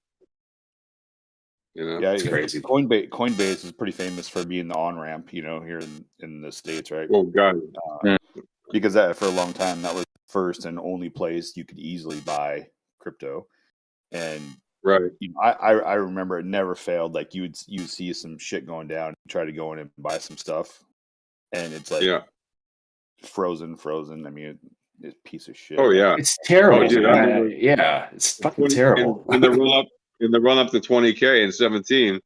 Yeah, it's crazy. Coinbase is pretty famous for being the on ramp, here in the States, right? Oh God. Because that for a long time that was the first and only place you could easily buy crypto, and right. I remember it never failed. Like you'd see some shit going down, and try to go in and buy some stuff, and it's like frozen. I mean, it's a piece of shit. Oh yeah, it's terrible. Oh, dude, it's fucking terrible. In the run up to 20K in 17,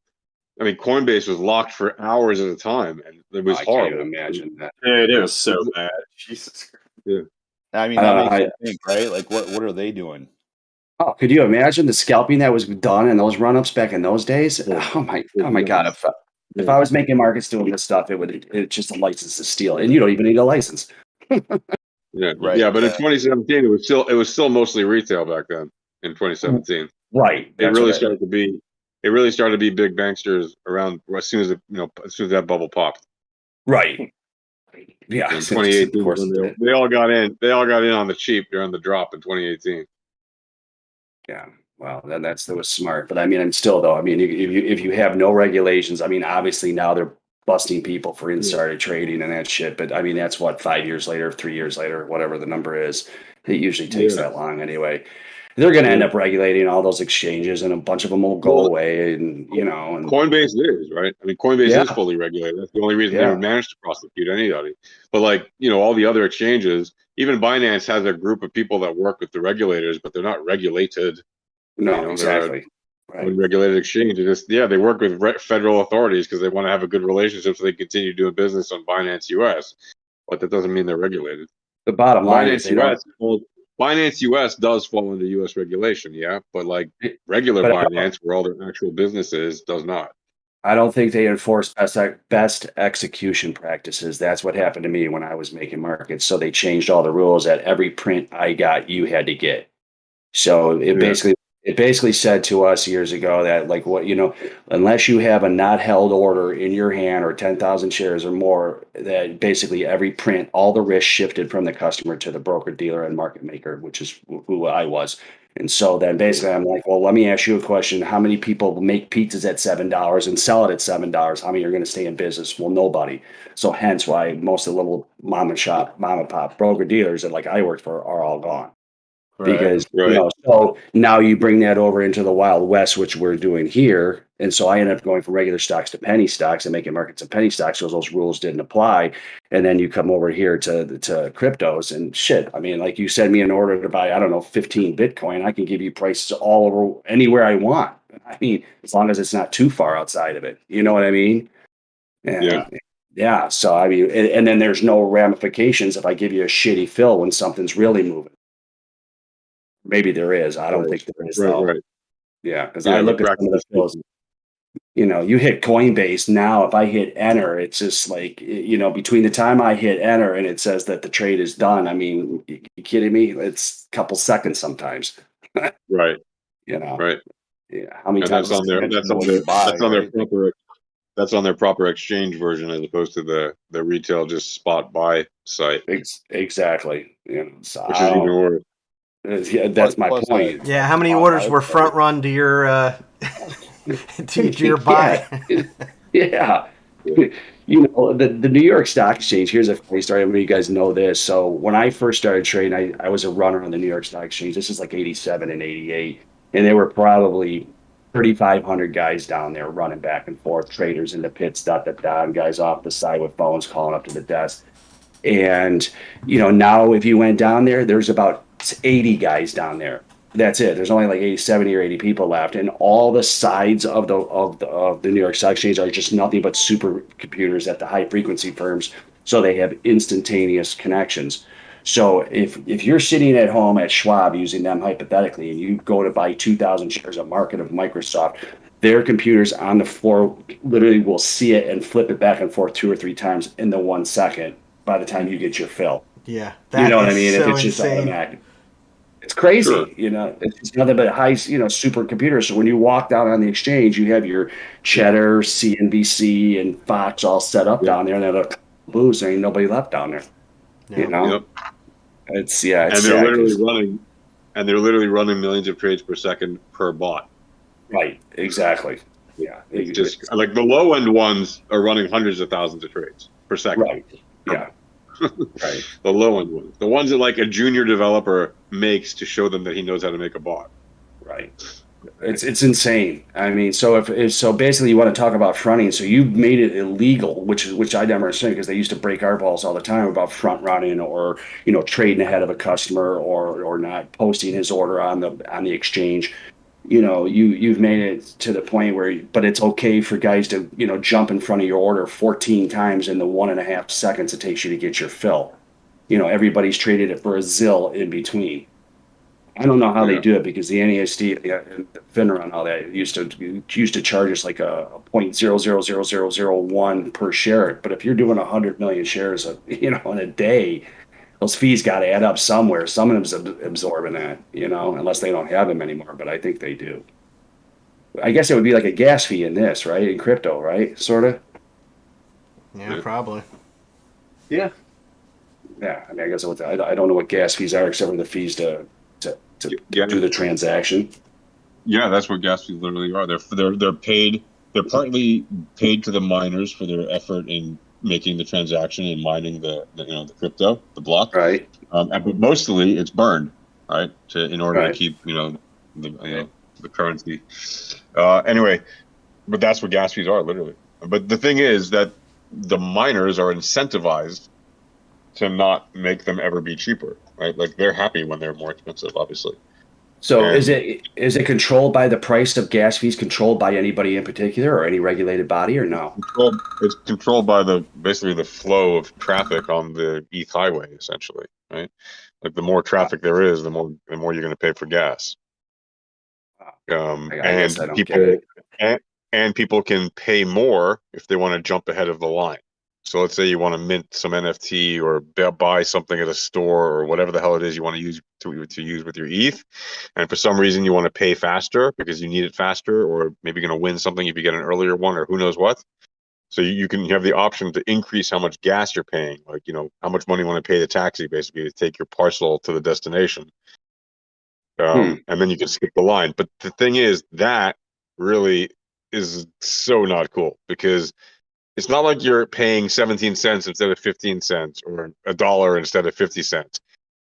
I mean, Coinbase was locked for hours at a time, and it was horrible. I can't imagine that. It was so bad. Jesus. Yeah. I mean, that makes you think, right? Like, what are they doing? Oh, could you imagine the scalping that was done in those run-ups back in those days? Oh my God! If I was making markets doing this stuff, it's just a license to steal, and you don't even need a license. Yeah, right. Yeah, but in 2017, it was still mostly retail back then. In 2017, right? It really started to be big banksters around as soon as that bubble popped. Right. Yeah. In 2018, when they all got in. They all got in on the cheap during the drop in 2018. Yeah. Well, that was smart, but I mean, if you have no regulations, I mean, obviously now they're busting people for insider trading and that shit. But I mean, that's what 5 years later, 3 years later, whatever the number is. It usually takes that long anyway. They're going to end up regulating all those exchanges, and a bunch of them will go away. And and Coinbase is right. I mean, Coinbase is fully regulated. That's the only reason they would manage to prosecute anybody. But like all the other exchanges, even Binance has a group of people that work with the regulators, but they're not regulated. No, exactly. Unregulated exchange. They work with federal authorities because they want to have a good relationship so they continue doing business on Binance US. But that doesn't mean they're regulated. The bottom line is Binance US does fall under US regulation, but like regular Binance, where all their actual business is, does not. I don't think they enforce best execution practices. That's what happened to me when I was making markets. So they changed all the rules that every print I got, you had to get. So it basically said to us years ago that like unless you have a not held order in your hand or 10,000 shares or more, that basically every print, all the risk shifted from the customer to the broker dealer and market maker, which is who I was. And so then basically I'm like, well, let me ask you a question. How many people make pizzas at $7 and sell it at $7? How many are going to stay in business? Well, nobody. So hence why most of the little mom and pop broker dealers that like I worked for are all gone. Because so now you bring that over into the Wild West, which we're doing here, and so I ended up going from regular stocks to penny stocks and making markets of penny stocks, so those rules didn't apply. And then you come over here to cryptos and shit. I mean, like you send me an order to buy, I don't know, 15 Bitcoin, I can give you prices all over anywhere I want. I mean, as long as it's not too far outside of it, you know what I mean? Yeah. So I mean, and then there's no ramifications if I give you a shitty fill when something's really moving. Maybe there is. I don't think there is, though. Right. Yeah, because I look at some of the fills. You hit Coinbase now. If I hit enter, it's just like, between the time I hit enter and it says that the trade is done. I mean, you kidding me? It's a couple seconds sometimes. Right. Yeah. Right. How many And times that's on their Depends on what you buy, that's on their right? proper that's on their proper exchange version as opposed to the retail just spot buy site, Exactly. So which is even worse. yeah, that's my Plus, point. Yeah, how many on orders my were part, front run to your to your buy? Yeah. The New York Stock Exchange, here's a funny story. I mean, you guys know this. So when I first started trading, I was a runner on the New York Stock Exchange. This is like 87 and 88. And there were probably 3,500 guys down there running back and forth, traders in the pits, and guys off the side with phones calling up to the desk. And, now if you went down there, there's about 80 guys down there. That's it. There's only like 80, 70 or 80 people left. And all the sides of the New York Stock Exchange are just nothing but supercomputers at the high frequency firms. So they have instantaneous connections. So if you're sitting at home at Schwab using them hypothetically, and you go to buy 2,000 shares of market of Microsoft, their computers on the floor literally will see it and flip it back and forth 2 or 3 times in the 1 second by the time you get your fill. Yeah, You that know what I is mean? If so it's just insane. automatic. It's crazy, Sure. It's nothing but high, supercomputers. So when you walk down on the exchange, you have your Cheddar, CNBC, and Fox all set up down there, and they're like, booze, there ain't nobody left down there. You Yeah. know, Yep. it's And they're sad. literally running millions of trades per second per bot. Right, exactly. Yeah, It's just like the low end ones are running hundreds of thousands of trades per second. right. Yeah, right. The low end ones, the ones that like a junior developer makes to show them that he knows how to make a bot. Right. It's insane. I mean, so so basically you want to talk about fronting. So you made it illegal, which I never understand because they used to break our balls all the time about front running or trading ahead of a customer or not posting his order on the exchange. You've made it to the point where, but it's okay for guys to jump in front of your order 14 times in the 1.5 seconds it takes you to get your fill. Everybody's traded it for a zill in between. I don't know how they do it because the NASD and the FINRA and all that used to charge us like a 0.000001 per share. But if you're doing 100 million shares in a day, those fees got to add up somewhere. Some of them's absorbing that, unless they don't have them anymore. But I think they do. I guess it would be like a gas fee in this, right? In crypto, right? Sort of. Yeah, probably. Yeah. Yeah. I mean, I guess I don't know what gas fees are except for the fees to do the transaction. Yeah, that's what gas fees literally are. They're paid. They're partly paid to the miners for their effort in making the transaction and mining the crypto, the block. Right. But mostly it's burned, right? In order to keep the currency. Anyway, but that's what gas fees are literally. But the thing is that the miners are incentivized to not make them ever be cheaper, right? Like they're happy when they're more expensive, obviously. So is it controlled by the price of gas fees controlled by anybody in particular or any regulated body or no? It's controlled by basically the flow of traffic on the ETH highway, essentially, right? Like the more traffic there is, the more you're going to pay for gas. I guess I don't get it. And people can pay more if they want to jump ahead of the line. So let's say you want to mint some NFT or buy something at a store or whatever the hell it is you want to use to use with your ETH, and for some reason you want to pay faster because you need it faster, or maybe you're going to win something if you get an earlier one, or who knows what. So you have the option to increase how much gas you're paying, like how much money you want to pay the taxi basically to take your parcel to the destination, and then you can skip the line. But the thing is that really is so not cool because it's not like you're paying 17 cents instead of 15 cents or $1 instead of 50 cents.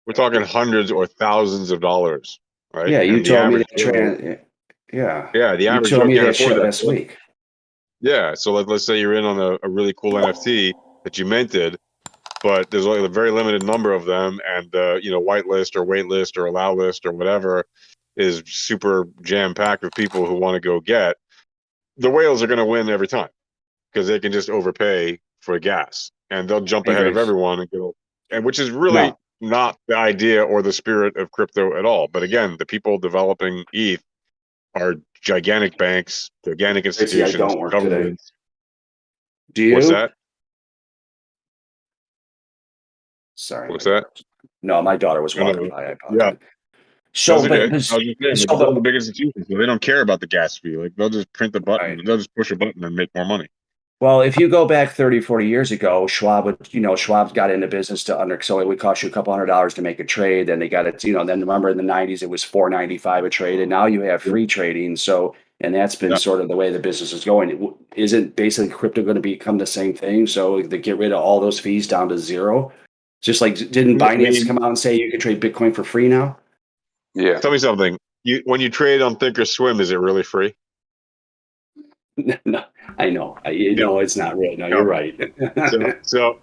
We're talking hundreds or thousands of dollars, right? Yeah, you and told me that. Yeah, The average you told me can't that shit afford last week. Yeah, so let's say you're in on a really cool NFT that you minted, but there's only a very limited number of them, and whitelist or waitlist or allow list or whatever is super jam packed with people who want to go get. The whales are going to win every time because they can just overpay for gas and they'll jump ahead of everyone and which is really not the idea or the spirit of crypto at all. But again, the people developing ETH are gigantic banks, gigantic See, I institutions, don't work today. governments. Do you? What's that? Sorry. What's that? No, my daughter was No, walking no. by. I apologize. Yeah. So, That's okay. but I was just saying, like, so all the big institutions, they don't care about the gas fee. Like, they'll just print the button, Right. they'll just push a button and make more money. well, if you go back 30, 40 years ago, Schwab's got into business so it would cost you a couple $100 to make a trade. Then they got it, then remember in the 90s, it was $4.95 a trade. And now you have free trading. So, and that's been sort of the way the business is going. Isn't basically crypto going to become the same thing? So they get rid of all those fees down to zero. Just like, didn't Binance come out and say you can trade Bitcoin for free now? Yeah. Tell me something. When you trade on Thinkorswim, is it really free? No, I know. No, it's not real. No, you're right. So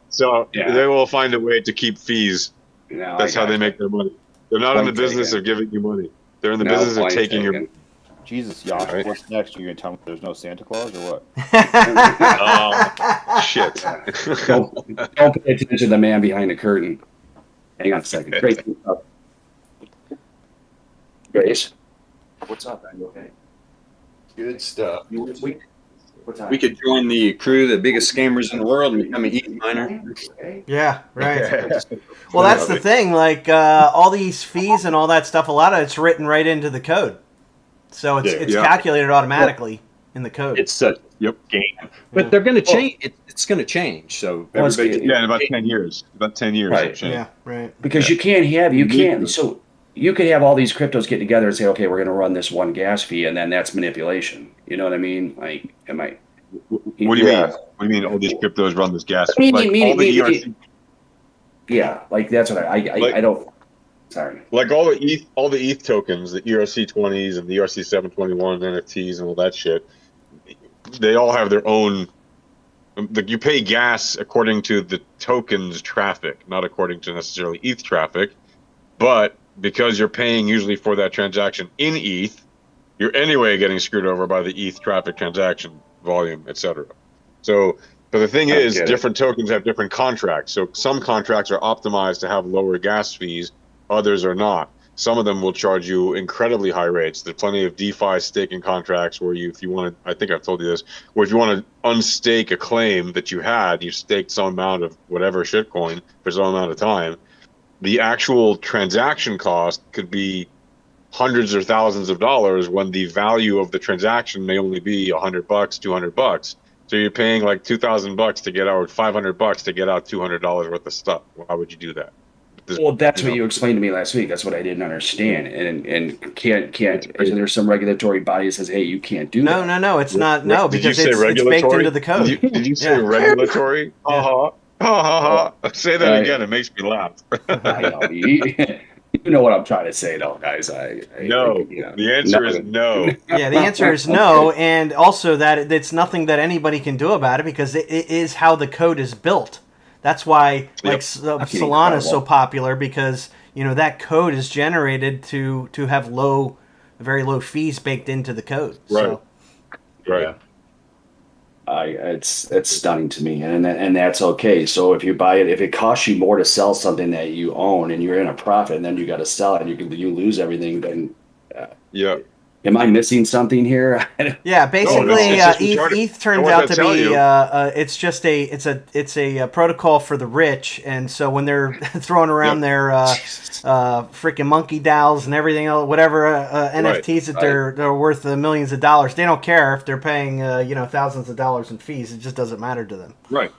Yeah. they will find a way to keep fees. No, That's how they make their money. They're not in the business of giving you money. They're in the business of taking your. Jesus, Josh, Right. what's next? You're gonna tell me there's no Santa Claus or what? Oh shit! Don't pay attention to the man behind the curtain. Hang on a second. Grace, what's up? Are you okay? Good stuff. What's up? We could join the crew, the biggest scammers in the world, and become an ETH miner. Yeah, right. Well, that's the thing. Like all these fees and all that stuff, a lot of it's written right into the code, so it's calculated automatically in the code. It's a game, but they're going to change. It's going to change. So everybody, in about 10 years. About 10 years. Right. It'll change. Yeah, right. Because you can't. So you could have all these cryptos get together and say, okay, we're going to run this one gas fee, and then that's manipulation. You know what I mean? Like, What do you mean? What do you mean? All these cryptos run this gas? Like all the ERC. Yeah, like that's what I don't. Sorry. Like all the ETH tokens, the ERC20s and the ERC721 NFTs and all that shit. They all have their own. You pay gas according to the token's traffic, not according to necessarily ETH traffic. But because you're paying usually for that transaction in ETH, you're anyway getting screwed over by the ETH traffic transaction volume, etc. So, but the thing is, different tokens have different contracts. So some contracts are optimized to have lower gas fees, others are not. Some of them will charge you incredibly high rates. There's plenty of DeFi staking contracts where if you want to, I think I've told you this, where if you want to unstake a claim that you had, you staked some amount of whatever shitcoin for some amount of time, the actual transaction cost could be hundreds or thousands of dollars when the value of the transaction may only be $100, $200. So you're paying like $2,000 to get out, $500 to get out $200 worth of stuff. Why would you do that? Well, that's what you explained to me last week. That's what I didn't understand. And can't. There's some regulatory body that says, hey, you can't do that. No. It's not. No, because it's baked into the code. Did you say regulatory? Say that again. It makes me laugh. I know. You know what I'm trying to say, though, guys. No. The answer is no. Yeah, the answer is no, and also that it's nothing that anybody can do about it because it is how the code is built. That's why Solana is so popular because that code is generated to have very low fees baked into the code. Right. So. Right. It's stunning to me, and that's okay. So if you buy it, if it costs you more to sell something that you own and you're in a profit, and then you got to sell it, and you lose everything, then am I missing something here? Yeah, basically, ETH turns out to be it's just a protocol for the rich, and so when they're throwing around their freaking monkey DAOs and everything else, whatever NFTs that they're worth millions of dollars, they don't care if they're paying thousands of dollars in fees. It just doesn't matter to them. Right.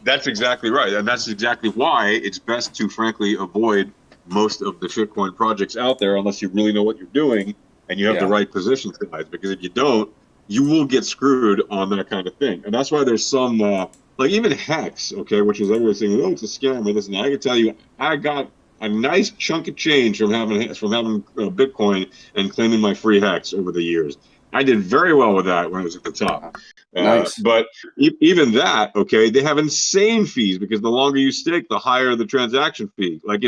That's exactly right, and that's exactly why it's best to frankly avoid most of the shitcoin projects out there unless you really know what you're doing. And you have the right position size, because if you don't, you will get screwed on that kind of thing. And that's why there's some, like even Hex, okay, which is everybody saying, oh, it's a scam. But listen, I can tell you, I got a nice chunk of change from having Bitcoin and claiming my free Hex over the years. I did very well with that when I was at the top. Nice. But even that, okay, they have insane fees because the longer you stake, the higher the transaction fee. Like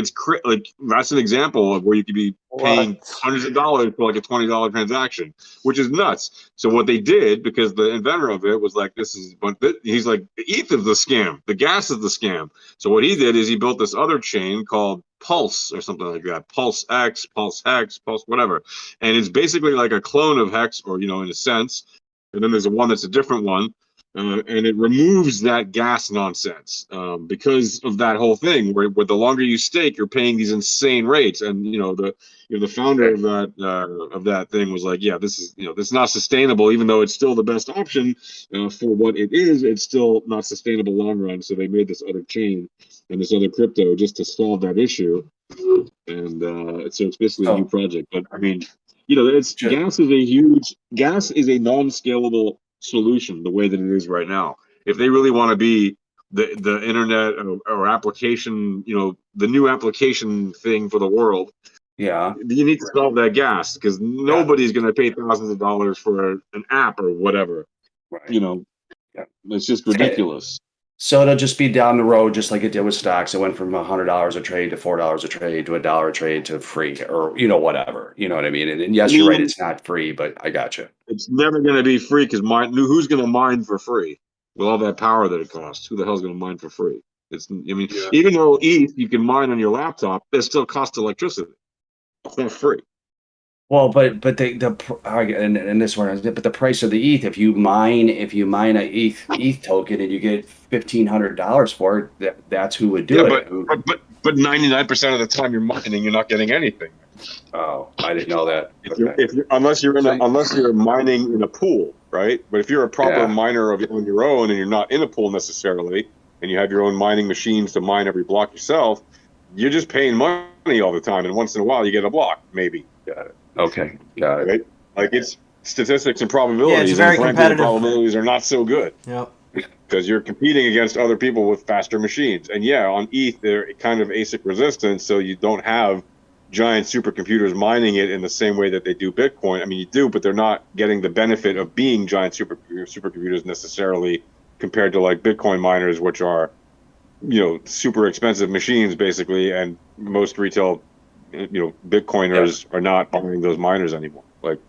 that's an example of where you could be paying hundreds of dollars for like a $20 transaction, which is nuts. So what they did, because the inventor of it was like, he's like, ETH is the scam, the gas is the scam. So what he did is he built this other chain called Pulse or something like that. Pulse X, Pulse Hex, Pulse whatever. And it's basically like a clone of Hex, or, in a sense. And then there's one that's a different one. And it removes that gas nonsense because of that whole thing where the longer you stake, you're paying these insane rates. And the founder of that thing was like, yeah, this is not sustainable. Even though it's still the best option for what it is, it's still not sustainable long run. So they made this other chain and this other crypto just to solve that issue. And so it's basically a new project. But I mean, gas is a non-scalable solution the way that it is right now. If they really want to be the internet or application, the new application thing for the world, you need to solve that gas, because nobody's going to pay thousands of dollars for an app or whatever. Right. It's just ridiculous. So it'll just be down the road, just like it did with stocks. It went from $100 a trade to $4 a trade to $1 a trade to free, or whatever. You know what I mean? And yes, you're right. It's not free, but I got you. It's never going to be free, because who's going to mine for free with all that power that it costs? Who the hell's going to mine for free? Even though ETH you can mine on your laptop, it still costs electricity. It's not free. Well, but and this one, but the price of the ETH, if you mine a ETH token and you get $1,500 for it, that's who would do it. But 99% of the time you're mining, you're not getting anything. Oh, I didn't know that. Unless you're mining in a pool, right? But if you're a proper miner on your own and you're not in a pool necessarily, and you have your own mining machines to mine every block yourself, you're just paying money all the time, and once in a while you get a block, maybe. Got it. Okay, got it. Right? Like, it's statistics and probabilities. Yeah, it's very and competitive. The probabilities are not so good. Yep. Because you're competing against other people with faster machines. And on ETH, they're kind of ASIC resistant, so you don't have giant supercomputers mining it in the same way that they do Bitcoin. I mean, you do, but they're not getting the benefit of being giant supercomputers necessarily, compared to like Bitcoin miners, which are, super expensive machines basically, and most retail Bitcoiners are not buying those miners anymore. Like,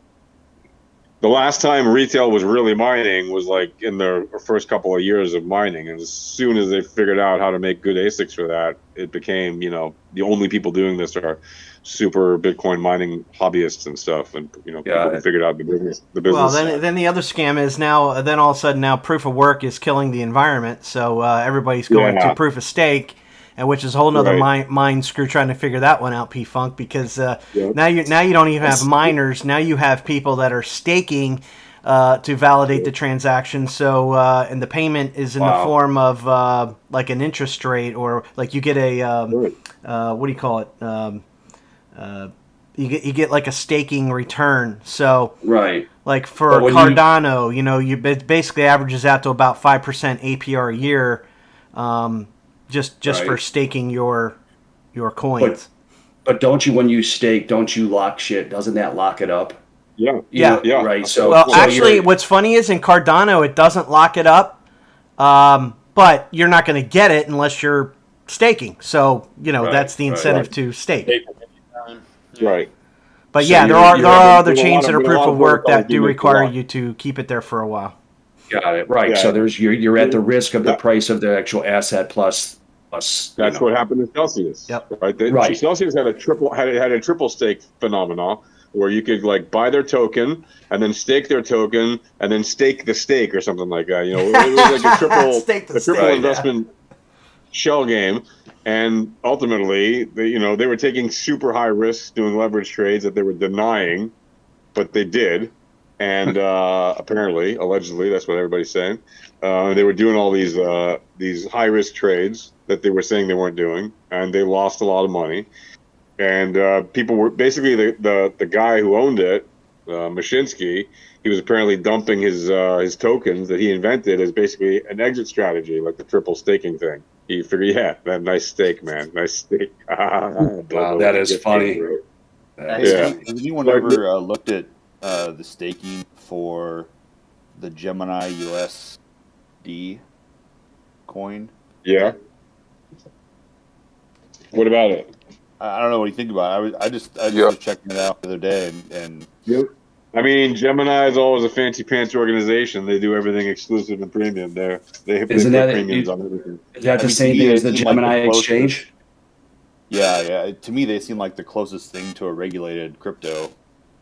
the last time retail was really mining was like in their first couple of years of mining, and as soon as they figured out how to make good ASICs for that, it became the only people doing this are super Bitcoin mining hobbyists and stuff, and people who figured out the business. Well, then the other scam is now all of a sudden proof of work is killing the environment, so everybody's going to proof of stake. And which is a whole nother mind screw trying to figure that one out, P-Funk, because now you don't even have miners. Now you have people that are staking to validate the transaction. So and the payment is in the form of like an interest rate, or like you get a what do you call it? You get like a staking return. So like for Cardano, it basically averages out to about 5% APR a year. Just for staking your coins. But don't you, when you stake, don't you lock shit? Doesn't that lock it up? Yeah. Right. So actually, what's funny is in Cardano it doesn't lock it up, but you're not going to get it unless you're staking. So that's the incentive to stake. Right. But there are other chains that are proof of work that do require you to keep it there for a while. Got it. Right. Yeah. So you're at the risk of the price of the actual asset plus. That's what happened to Celsius. Yep. Right. Celsius had a triple stake phenomenon where you could like buy their token and then stake their token and then stake the stake or something like that. It was like a triple investment shell game. And ultimately, they were taking super high risks doing leverage trades that they were denying, but they did. And allegedly, that's what everybody's saying. They were doing all these high risk trades that they were saying they weren't doing, and they lost a lot of money. And people were basically the guy who owned it, Mashinsky. He was apparently dumping his tokens that he invented as basically an exit strategy, like the triple staking thing. He figured, that nice stake, man, nice stake. Wow, that is funny. Has anyone ever looked at the staking for the Gemini USD coin? Yeah. What about it? I don't know what you think about it. I just was checking it out the other day, and I mean, Gemini is always a fancy pants organization. They do everything exclusive and premium. They put premiums on everything. Is that the same thing as the Gemini exchange? Yeah. To me, they seem like the closest thing to a regulated crypto.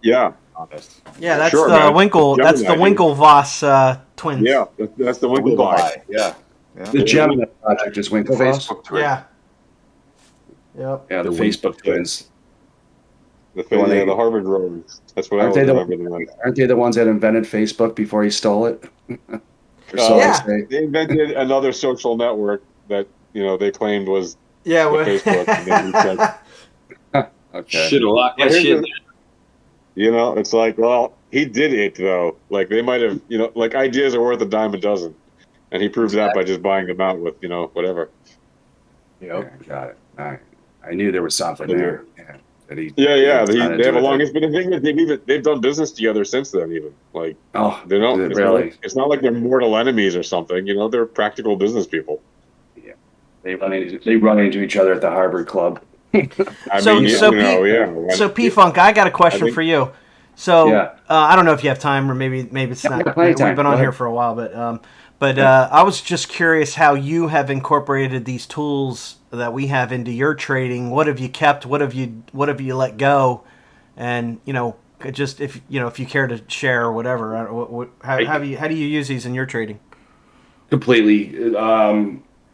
Yeah. Honest. Yeah, that's Sure, the man. Winkle. That's the Gemini, Winklevoss twins. Yeah, that's the Winklevi. Yeah. The Gemini project is The Winklevoss. Facebook twin. Yeah. Yep. Yeah, the The Facebook Wink- twins. The Harvard Roads. That's what I Aren't always they remember them as. Aren't they the ones that invented Facebook before he stole it? Or Oh, so Yeah. they say. They invented another social network that they claimed was Yeah. the we're- Facebook. And then we said, Okay. Should have locked that Well, shit. it's like, well, he did it though. Like they might have, like ideas are worth a dime a dozen, and he proved that by just buying them out with, whatever. Yeah, got it. All right. I knew there was something Yeah. there. Yeah. That he, Yeah. he They have a long history. But the thing is, they've done business together since then. Even like Oh, they don't. really? It's not like they're mortal enemies or something. They're practical business people. They run into each other at the Harvard Club. So P-Funk, I got a question for you. So Yeah. I don't know if you have time, or maybe it's Yeah, not. we got plenty of time. We've been Go on here ahead. for a while, but I was just curious how you have incorporated these tools that we have into your trading. What have you kept? What have you let go? And just if you care to share or whatever. How do you use these in your trading? Completely.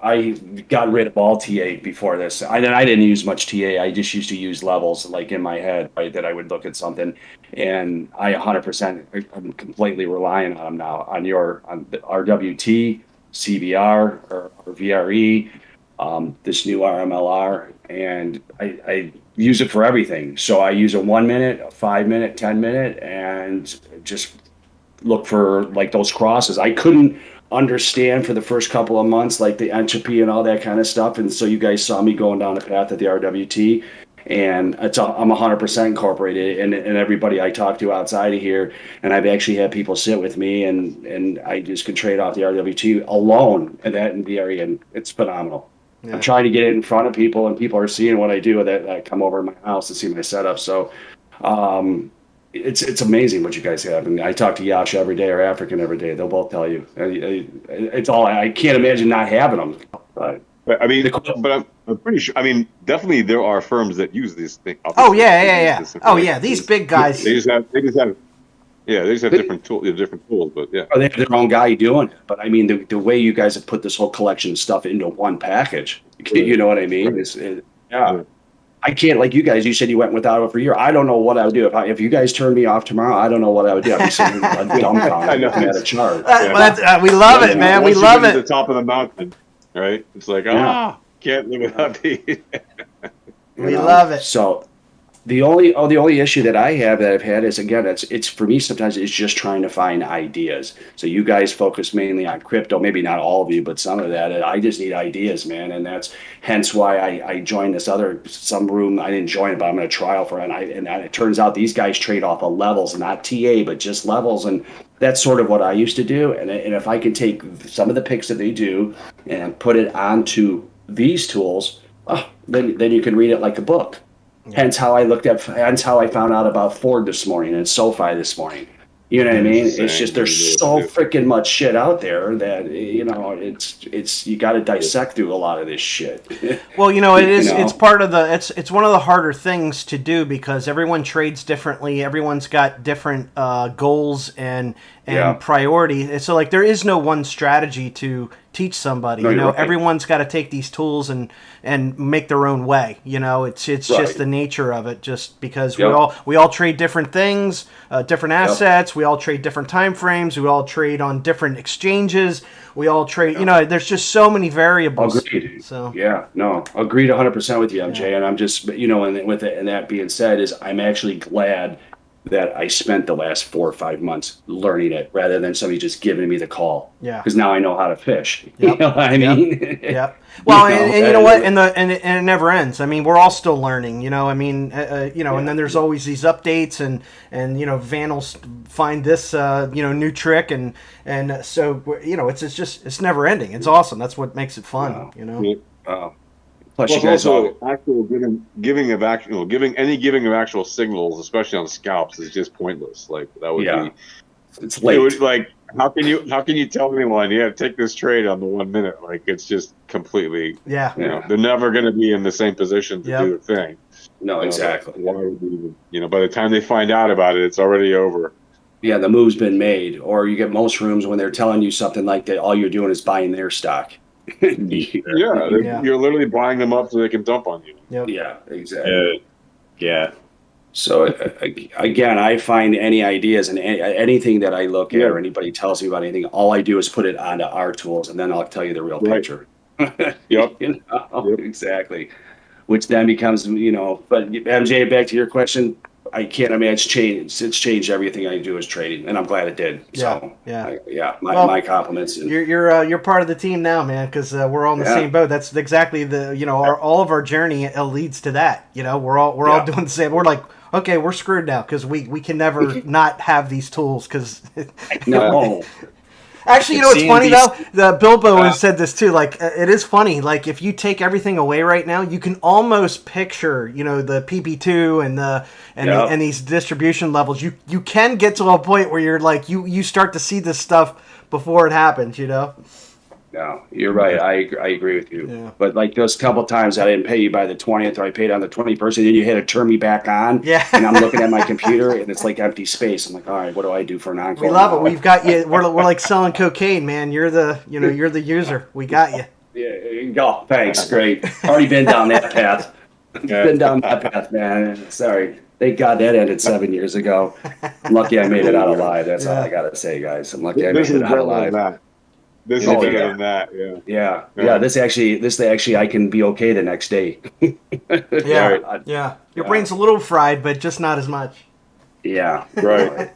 I got rid of all TA before this. I didn't use much TA. I just used to use levels like in my head, right, that I would look at something, and I 100%. I'm completely relying on them now on the RWT, CVR or VRE, this new RMLR, and I use it for everything. So I use a 1 minute, a 5 minute, 10 minute, and just look for like those crosses. I couldn't understand for the first couple of months like the entropy and all that kind of stuff, and so you guys saw me going down the path of the RWT, and I'm 100% incorporated, and everybody I talk to outside of here, and I've actually had people sit with me, and I just can trade off the RWT alone and that in the area, and it's phenomenal. Yeah. I'm trying to get it in front of people, and people are seeing what I do that come over to my house to see my setup. So it's amazing what you guys have. And I talk to Yash every day or African every day. They'll both tell you. It's all, I can't imagine not having them. But I mean, but I'm pretty sure. I mean, definitely there are firms that use these things. Oh yeah. Oh yeah, these big guys. They just have different tools, but yeah. They have their own guy doing it. But I mean, the way you guys have put this whole collection of stuff into one package, you know what I mean? Yeah. I can't, like you guys, you said you went without it for a year. I don't know what I would do. If you guys turned me off tomorrow, I don't know what I would do. I'd be sitting dumbfounded looking at a chart. We love it, man. We love Once you get to it. the top of the mountain, right? It's like, can't live without these. We love it. So the only issue that I have that I've had is, again, it's for me sometimes it's just trying to find ideas. So you guys focus mainly on crypto, maybe not all of you, but some of that. I just need ideas, man, and that's hence why I joined this some room. I didn't join it, but I'm going to trial for it. And it turns out these guys trade off of levels, not TA, but just levels, and that's sort of what I used to do. And if I can take some of the picks that they do and put it onto these tools, then you can read it like a book. Hence how I found out about Ford this morning and SoFi this morning. You know what I mean? It's just there's so freaking much shit out there that it's you got to dissect through a lot of this shit. Well, it's part of it's one of the harder things to do because everyone trades differently. Everyone's got different goals and priority. So like there is no one strategy to teach somebody. Right. Everyone's got to take these tools and make their own way. It's just the nature of it. Just because we all trade different things, different assets. We all trade different time frames. We all trade on different exchanges. We all trade. There's just so many variables. Agreed. So agreed 100% with you, MJ. And I'm just and that being said, is I'm actually glad that I spent the last 4 or 5 months learning it rather than somebody just giving me the call. Yeah. Because now I know how to fish. Yep. You know what I mean? Yep. Well, and you know what? And it never ends. I mean, we're all still learning. And then there's always these updates, and Van will find this new trick, and so it's never ending. It's awesome. That's what makes it fun. Plus, well, you guys also actual giving of actual signals, especially on scalps, is just pointless. Like that would be. It's late. It would, like How can you tell anyone, yeah, take this trade on the 1 minute? Like, it's just completely, Yeah. you know, they're never going to be in the same position to do the thing. No, exactly. Why would you even, by the time they find out about it, it's already over. Yeah, the move's been made. Or you get most rooms when they're telling you something like that, all you're doing is buying their stock. You're literally buying them up so they can dump on you. Yep. Yeah, exactly. Yeah. So again, I find any ideas and anything that I look at or anybody tells me about anything, all I do is put it onto our tools, and then I'll tell you the real picture. Yep. Exactly. Which then becomes, but MJ, back to your question, I can't imagine it's changed everything I do as trading, and I'm glad it did. My compliments. You're part of the team now, man, because we're all in the same boat. That's exactly all of our journey leads to that. We're all doing the same. We're like, okay, we're screwed now because we can never not have these tools because no. Actually, what's funny though? The Bilbo has said this too. Like, it is funny. Like, if you take everything away right now, you can almost picture, the PP2 and these distribution levels. You can get to a point where you're like, you start to see this stuff before it happens. No, you're right. I agree with you. Yeah. But like those couple times I didn't pay you by the 20th, or I paid on the 21st, and then you had to turn me back on. Yeah. And I'm looking at my computer, and it's like empty space. I'm like, all right, what do I do for an encore? We love it. We've got you. We're like selling cocaine, man. You're the user. We got you. Yeah. Go. Thanks. Great. Already been down that path. Been down that path, man. Sorry. Thank God that ended 7 years ago. I'm lucky I made it out alive. That's all I gotta say, guys. I'm lucky I made it out alive. This is better than that, yeah. This actually, I can be okay the next day. Yeah. Your brain's a little fried, but just not as much. Yeah, right.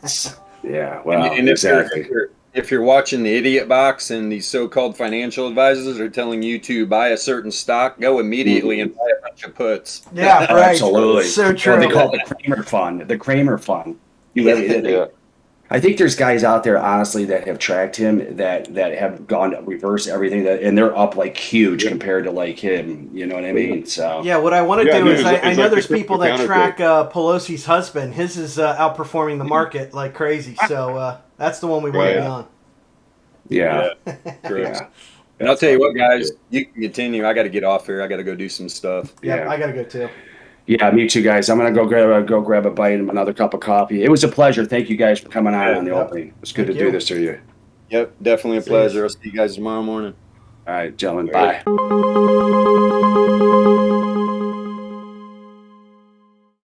Well, and exactly. If you're watching the Idiot Box and these so-called financial advisors are telling you to buy a certain stock, go immediately and buy a bunch of puts. Yeah, right. Absolutely. So true. They call it the Kramer Fund. The Kramer Fund. I think there's guys out there, honestly, that have tracked him that have gone to reverse everything, and they're up like huge compared to like him. You know what I mean? So what I want to do is I know there's people that track Pelosi's husband. His is outperforming the market like crazy. So that's the one we want to be on. Yeah. And I'll tell you what, guys, you can continue. I got to get off here. I got to go do some stuff. Yeah, I got to go too. Yeah, me too, guys. I'm gonna go grab a bite and another cup of coffee. It was a pleasure. Thank you guys for coming on the opening. It's good to do this to you. Yep, definitely a pleasure. I'll see you guys tomorrow morning. All right, gentlemen. Bye.